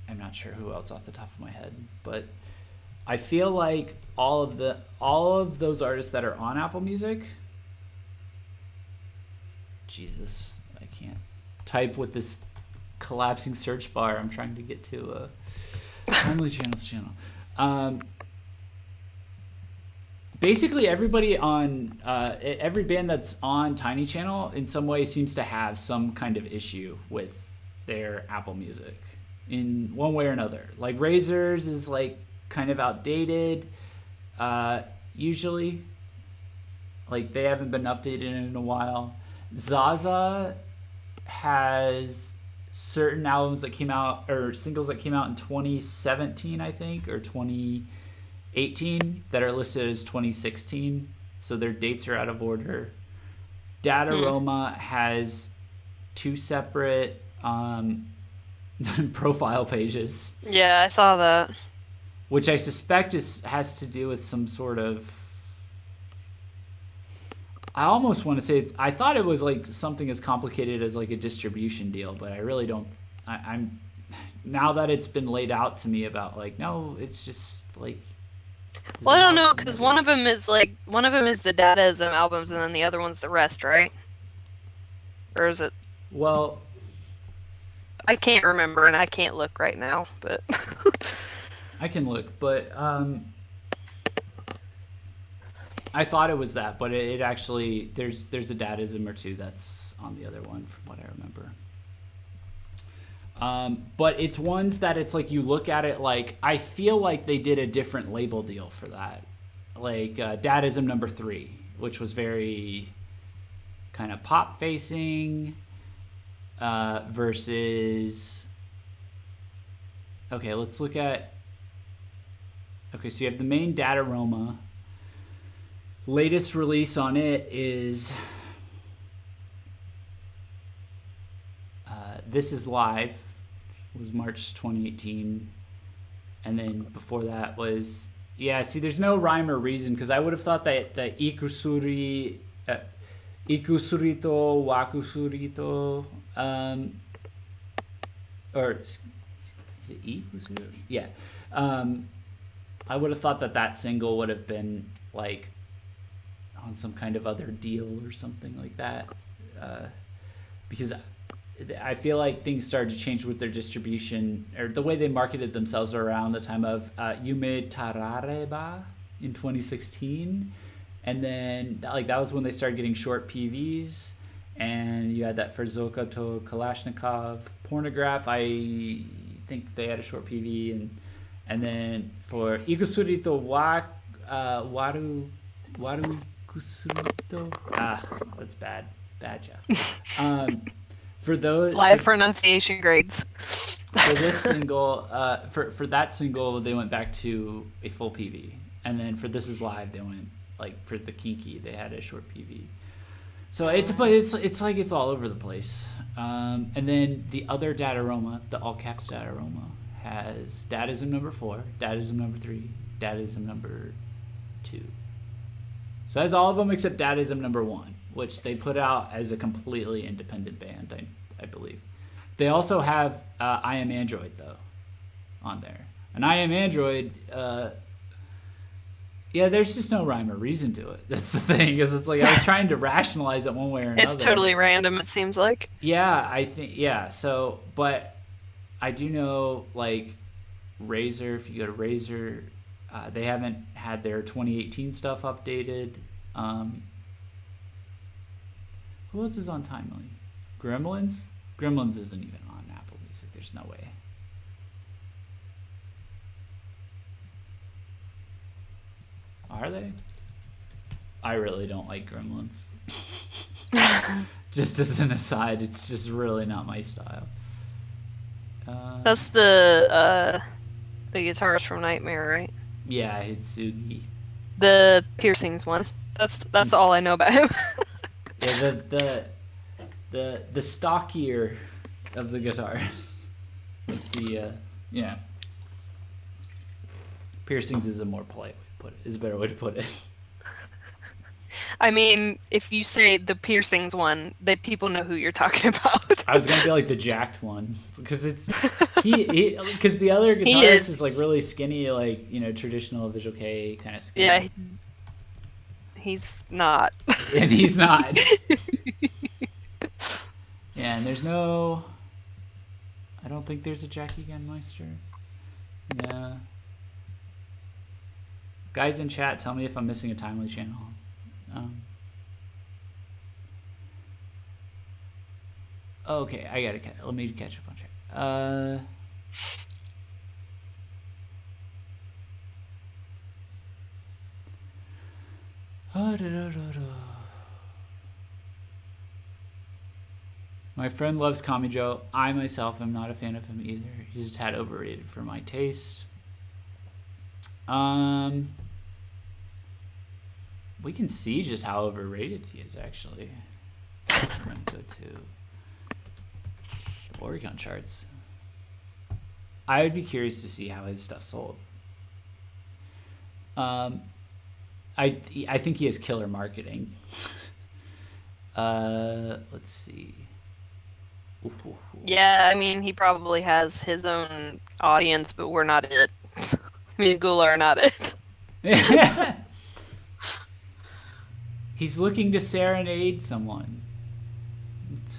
I'm not sure who else off the top of my head, but I feel like all of those artists that are on Apple Music. Jesus, I can't type with this collapsing search bar. I'm trying to get to a Timely Channel's channel. Basically, everybody on every band that's on Tiny Channel in some way seems to have some kind of issue with their Apple Music in one way or another. Like Razor's is like kind of outdated. Usually, like they haven't been updated in a while. Zaza has certain albums that came out or singles that came out in 2017, I think, or 2018 that are listed as 2016. So their dates are out of order. Dataroma has 2 separate profile pages. Yeah, I saw that. Which I suspect has to do with some sort of... I almost want to say I thought it was like something as complicated as like a distribution deal, but I really don't... I'm now that it's been laid out to me about like, no, it's just like... Well, I don't know, because one of them is the Dadaism albums, and then the other one's the rest, right? Or is it? Well, I can't remember, and I can't look right now, but I can look, but I thought it was that, but it actually there's a Dadaism or 2 that's on the other one from what I remember. But it's ones that it's like you look at it like I feel like they did a different label deal for that, like Dadaism number 3, which was very kind of pop facing, versus. Okay, let's look at. Okay, so you have the main Dataroma. Latest release on it is. This is Live. It was March 2018, and then before that was see. There's no rhyme or reason because I would have thought that Ikusurito Wakusurito, or is it Ikusuri? Yeah, I would have thought that single would have been like on some kind of other deal or something like that, because I feel like things started to change with their distribution or the way they marketed themselves around the time of Yume Tarareba in 2016. And then like that was when they started getting short PVs, and you had that for Zoka to Kalashnikov Pornograph. I think they had a short PV, and then for Ikusuri to Waru Kusurito. That's bad, Jeff. For those live pronunciation grades. For this single, for that single, they went back to a full PV, and then for This Is Live, they went like for the Kinky, they had a short PV. So it's like it's all over the place. And then the other Dataroma, the all caps Dataroma, has Dadaism number 4, Dadaism number 3, Dadaism number 2. So it has all of them except Dadaism number 1, which they put out as a completely independent band, I believe. They also have I Am Android, though, on there. And I Am Android, there's just no rhyme or reason to it. That's the thing, because it's like I was trying to rationalize it one way or another. It's totally random, it seems like. Yeah, I think, so, but I do know, like, Razer, if you go to Razer, they haven't had their 2018 stuff updated. Who else is on Timely? Gremlins? Gremlins isn't even on Apple Music. There's no way. Are they? I really don't like Gremlins. Just as an aside, it's just really not my style. That's the guitarist from Nightmare, right? Yeah, Hitsugi. The piercings one. That's all I know about him. Yeah, the stockier of the guitars. Piercings is a more polite way to put it. Is a better way to put it. I mean, if you say the piercings one, that people know who you're talking about. I was gonna be like the jacked one because it's because the other guitarist is like really skinny, like traditional Visual K kind of skinny. Yeah, he's not. And he's not. Yeah, and there's no. I don't think there's a Jackie Genmeister. Yeah. Guys in chat, tell me if I'm missing a Timely channel. Okay, I gotta let me catch up on chat. My friend loves Kami Joe. I myself am not a fan of him either. He's a tad overrated for my taste. We can see just how overrated he is, actually. I'm going to go to the Oricon charts. I would be curious to see how his stuff sold. I think he has killer marketing. Let's see. Yeah, I mean, he probably has his own audience, but we're not it. Me and Gula are not it. He's looking to serenade someone.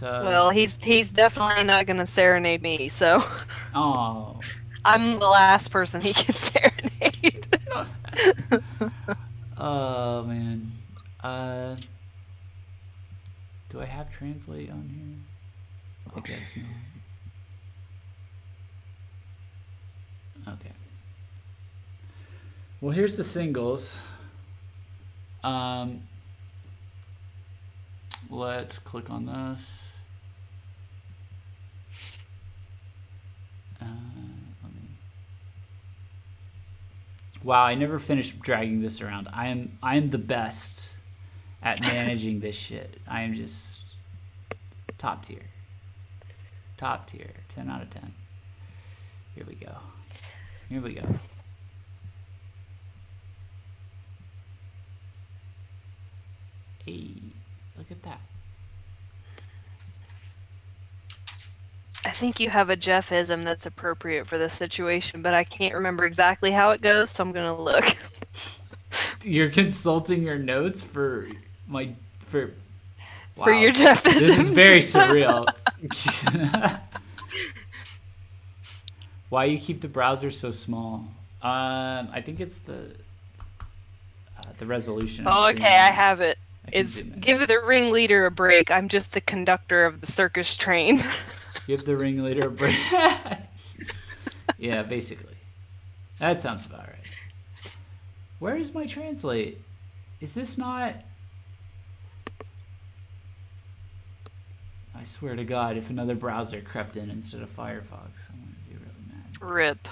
Well, he's definitely not gonna serenade me, so. Oh. I'm the last person he can serenade. Oh man. Do I have translate on here? I guess not. Okay. Well, here's the singles. Let's click on this. Wow, I never finished dragging this around. I am the best at managing this shit. I am just top tier. Top tier. 10 out of 10. Here we go. Here we go. Hey, look at that. I think you have a Jeffism that's appropriate for this situation, but I can't remember exactly how it goes, so I'm gonna look. You're consulting your notes for wow. For your Jeffism. This is very surreal. Why you keep the browser so small? I think it's the resolution. Oh, okay, I have it. It's give the ringleader a break. I'm just the conductor of the circus train. Give the ringleader a break. Yeah, basically. That sounds about right. Where is my translate? Is this not... I swear to God, if another browser crept in instead of Firefox, I'm going to be really mad. RIP.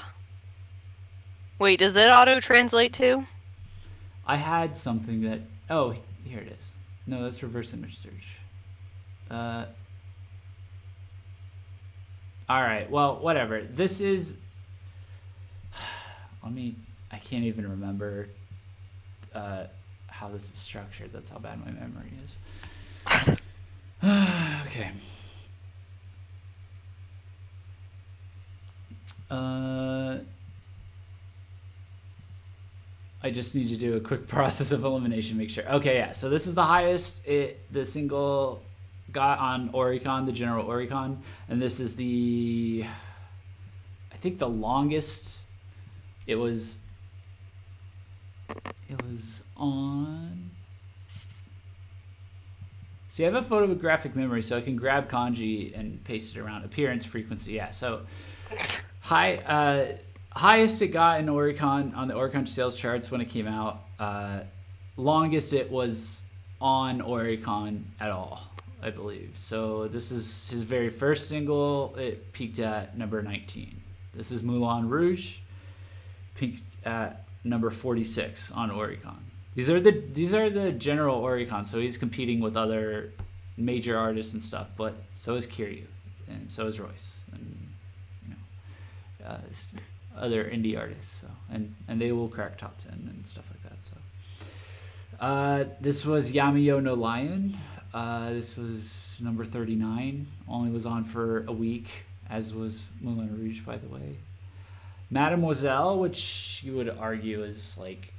Wait, does it auto-translate too? I had something that... Oh, here it is. No, that's reverse image search. Alright, well, whatever. This is... I can't even remember how this is structured. That's how bad my memory is. Okay. I just need to do a quick process of elimination, make sure. Okay, yeah, so this is the highest the single got on Oricon, the general Oricon, and this is I think the longest it was on. See, I have a photographic memory, so I can grab kanji and paste it around. Appearance, frequency, yeah. So highest it got in Oricon on the Oricon sales charts when it came out. Longest it was on Oricon at all, I believe. So this is his very first single. It peaked at number 19. This is Moulin Rouge, peaked at number 46 on Oricon. These are the general Oricon, so he's competing with other major artists and stuff. But so is Kiryu, and so is Royce, and other indie artists. So and they will crack top 10 and stuff like that. So this was Yamiyo no Lion. This was number 39. Only was on for a week, as was Moulin Rouge, by the way. Mademoiselle, which you would argue is like,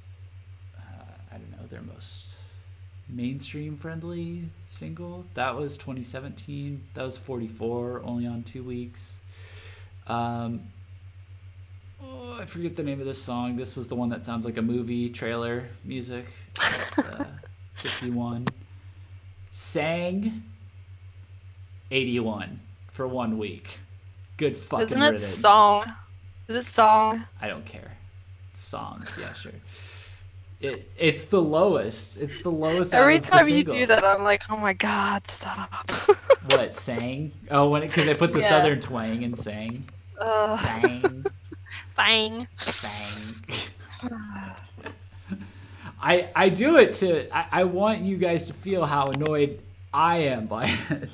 I don't know, their most mainstream friendly single. That was 2017. That was 44, only on 2 weeks. I forget the name of this song. This was the one that sounds like a movie trailer music. That's 51. Sang 81 for 1 week. Good fucking Isn't it riddance. song? Is it song? I don't care. Song, yeah, sure. It's the lowest. It's the lowest. Every out of the time you singles. do that, I'm like, oh my god, stop. What, sang? Oh, because I put the southern twang and sang. Sang. Sang. I do it to... I want you guys to feel how annoyed I am biased.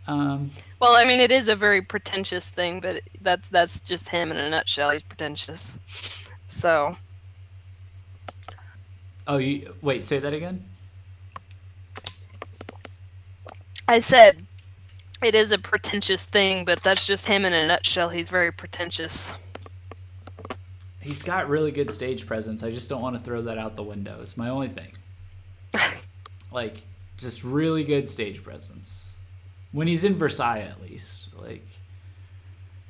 Well, I mean, it is a very pretentious thing, but that's just him in a nutshell. He's pretentious. So. Oh, wait, say that again? I said it is a pretentious thing, but that's just him in a nutshell. He's very pretentious. He's got really good stage presence. I just don't want to throw that out the window. It's my only thing. Like, just really good stage presence. When he's in Versailles, at least. Like,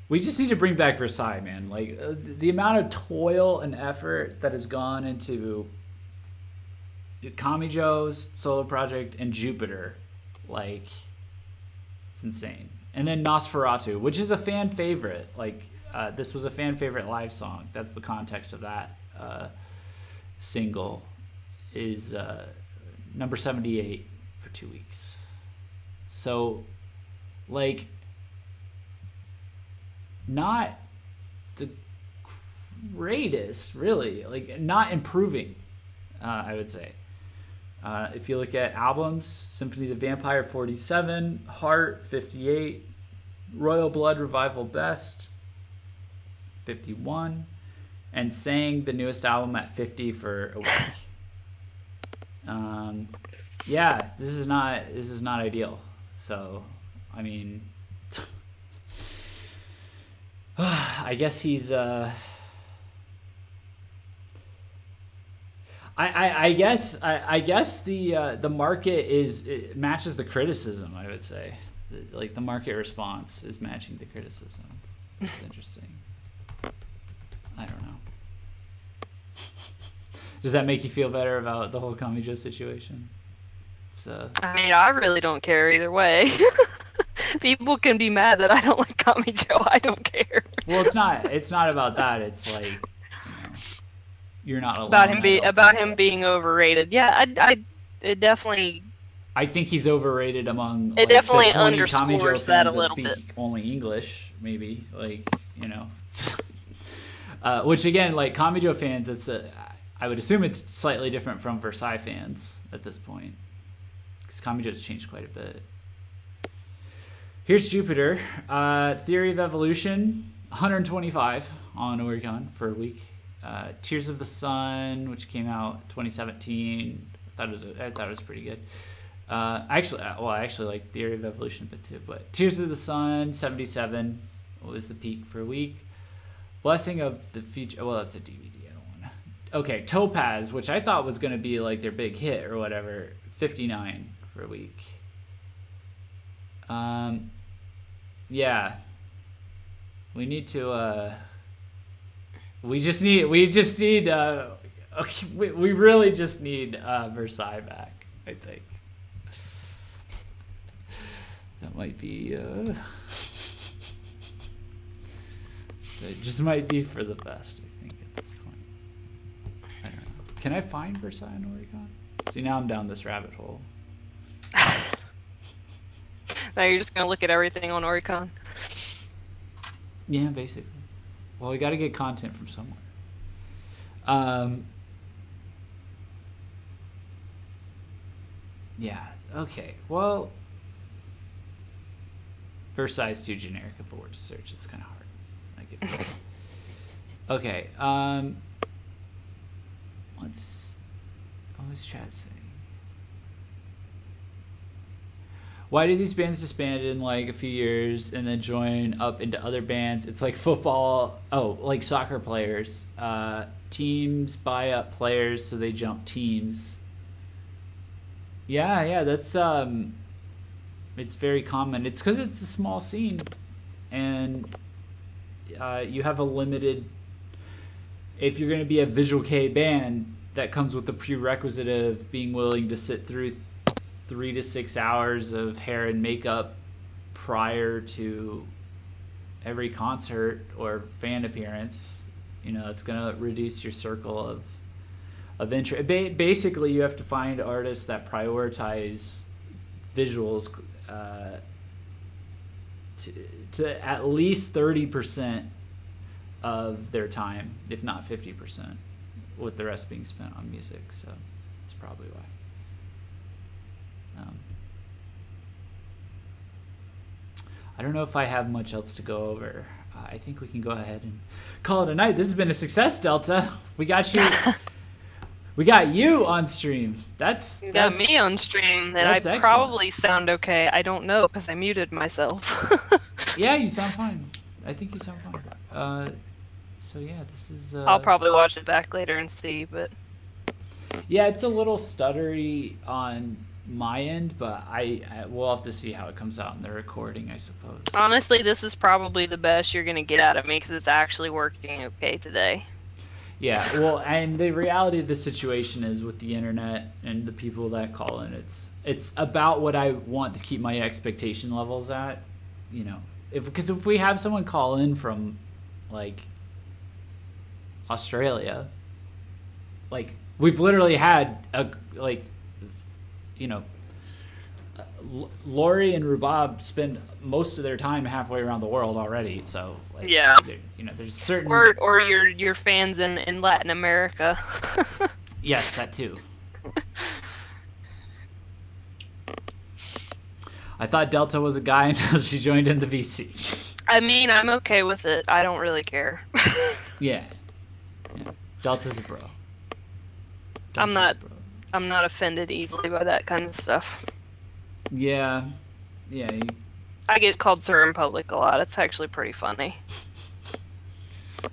we just need to bring back Versailles, man. Like, the amount of toil and effort that has gone into Kami Joe's solo project and Jupiter, like, it's insane. And then Nosferatu, which is a fan favorite. Like, this was a fan favorite live song. That's the context of that single. Is number 78 for 2 weeks. So, like, not the greatest, really. Like, not improving, I would say. If you look at albums, Symphony of the Vampire 47, Heart 58, Royal Blood Revival Best 51, and Sang, the newest album, at 50 for a week. Yeah, this is not ideal. So, I mean, I guess he's I guess the market it matches the criticism. I would say, like, the market response is matching the criticism. It's interesting. I don't know. Does that make you feel better about the whole Kami Joe situation? I mean, I really don't care either way. People can be mad that I don't like Kami Joe. I don't care. Well, it's not about that. It's like, you're not alone. About him being overrated. Yeah, it definitely. I think he's overrated among. It definitely underscores that a little bit. Only English, maybe, like, which again, like, Kami Joe fans, I would assume it's slightly different from Versailles fans at this point, because Kami Joe's changed quite a bit. Here's Jupiter. Theory of Evolution, 125 on Oricon for a week. Tears of the Sun, which came out 2017. I thought it was pretty good. I actually like Theory of Evolution a bit too. But Tears of the Sun, 77 was the peak for a week. Blessing of the Future. Well, that's a DVD. I don't want to. Okay, Topaz, which I thought was going to be like their big hit or whatever, 59 for a week. Yeah. We need to. We really just need Versailles back, I think. That might be. It just might be for the best, I think, at this point. I don't know. Can I find Versailles on Oricon? See, now I'm down this rabbit hole. Now you're just gonna look at everything on Oricon. Yeah, basically. Well, we got to get content from somewhere. Yeah. Okay. Well, Versailles is too generic of a word to search. It's kind of hard. I give it. Okay. What was chat saying? Why do these bands disband in like a few years and then join up into other bands? It's like football. Oh, like soccer players. Teams buy up players so they jump teams. Yeah, that's it's very common. It's because it's a small scene, and you have a limited. If you're going to be a visual K band, that comes with the prerequisite of being willing to sit through 3 to 6 hours of hair and makeup prior to every concert or fan appearance. It's going to reduce your circle of interest. Basically, you have to find artists that prioritize visuals to at least 30% of their time, if not 50%, with the rest being spent on music. So that's probably why. Um, I don't know if I have much else to go over. I think we can go ahead and call it a night. This has been a success, Delta. We got you. We got you on stream. You got me on stream, and I excellent. probably sound okay. I don't know because I muted myself. Yeah, you sound fine. I think you sound fine. So yeah, this is. I'll probably watch it back later and see, but. Yeah, it's a little stuttery on my end, but we'll have to see how it comes out in the recording, I suppose. Honestly, this is probably the best you're gonna get out of me because it's actually working okay today. Yeah, well, and the reality of the situation is with the internet and the people that call in, it's about what I want to keep my expectation levels at, you know. Because if we have someone call in from, like, Australia, like, we've literally had Lori and Rubab spend most of their time halfway around the world already. So like, yeah, there's certain or your fans in Latin America. Yes, that too. I thought Delta was a guy until she joined in the VC. I mean, I'm okay with it. I don't really care. Yeah. Delta's a bro. I'm not offended easily by that kind of stuff. Yeah. I get called sir in public a lot. It's actually pretty funny.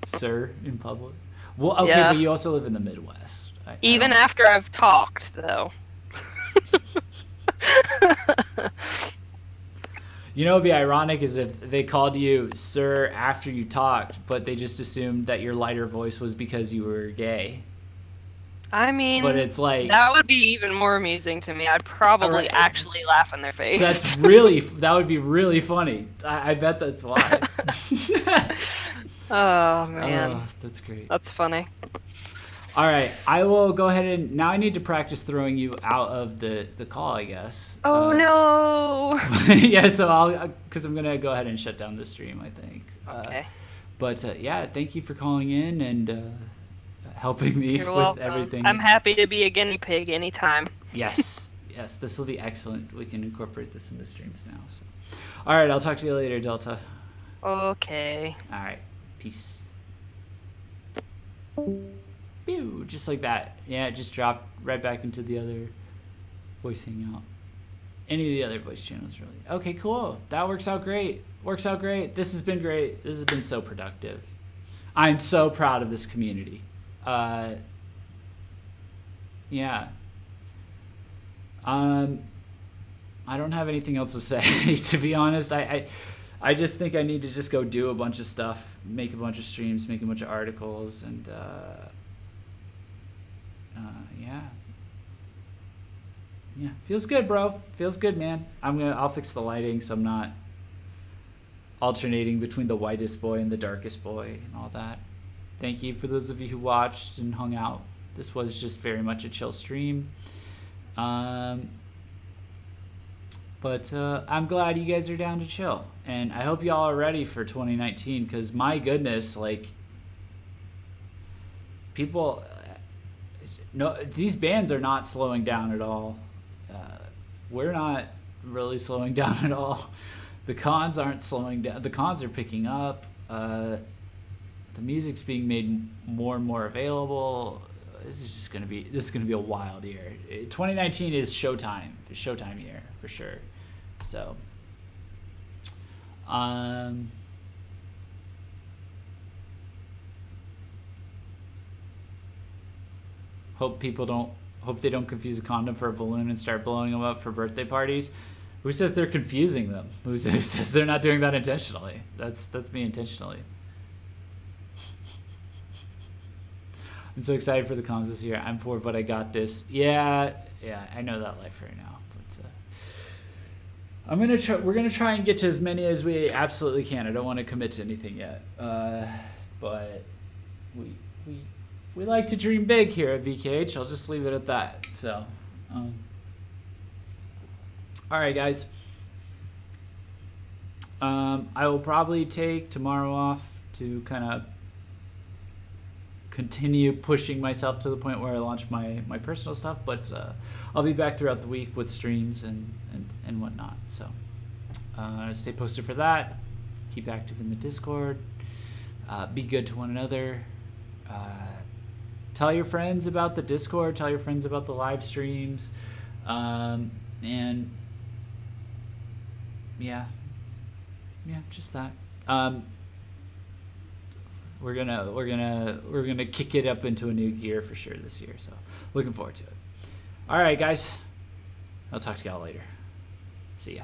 Sir in public? Well, okay, yeah. But you also live in the Midwest. Even after I've talked, though. You know, what would be ironic is if they called you sir after you talked, but they just assumed that your lighter voice was because you were gay. I mean, but it's like that would be even more amusing to me. I'd probably actually laugh in their face. That would be really funny. I bet that's why. Oh man, that's great. That's funny. All right, I will go ahead and now I need to practice throwing you out of the call, I guess. Oh no. Yeah, so because I'm gonna go ahead and shut down the stream, I think. Okay. But yeah, thank you for calling in and helping me You're with welcome. everything. I'm happy to be a guinea pig anytime. Yes, this will be excellent. We can incorporate this in the streams now. So, all right, I'll talk to you later, Delta. Okay. All right, peace. Pew, just like that. Yeah, it just dropped right back into the other voice hangout. Any of the other voice channels, really. Okay, cool. That works out great. This has been great. This has been so productive. I'm so proud of this community. Yeah. I don't have anything else to say, to be honest. I just think I need to just go do a bunch of stuff, make a bunch of streams, make a bunch of articles, and yeah, feels good, bro. Feels good, man. I'll fix the lighting so I'm not alternating between the whitest boy and the darkest boy and all that. Thank you for those of you who watched and hung out. This was just very much a chill stream. But I'm glad you guys are down to chill. And I hope y'all are ready for 2019 because my goodness, like, people, no, these bands are not slowing down at all. We're not really slowing down at all. The cons aren't slowing down. The cons are picking up. The music's being made more and more available. This is going to be a wild year. 2019 is showtime. It's showtime year for sure. So, hope they don't confuse a condom for a balloon and start blowing them up for birthday parties. Who says they're confusing them? Who says they're not doing that intentionally? That's me intentionally. I'm so excited for the cons this year. I'm poor, but I got this. Yeah, I know that life right now. But we're gonna try and get to as many as we absolutely can. I don't want to commit to anything yet. But we like to dream big here at VKH. I'll just leave it at that. So, all right, guys. I will probably take tomorrow off to kind of continue pushing myself to the point where I launch my personal stuff, but I'll be back throughout the week with streams and whatnot. So stay posted for that. Keep active in the Discord. Be good to one another. Tell your friends about the Discord. Tell your friends about the live streams. And yeah, just that. We're gonna kick it up into a new gear for sure this year. So looking forward to it. All right, guys. I'll talk to y'all later. See ya.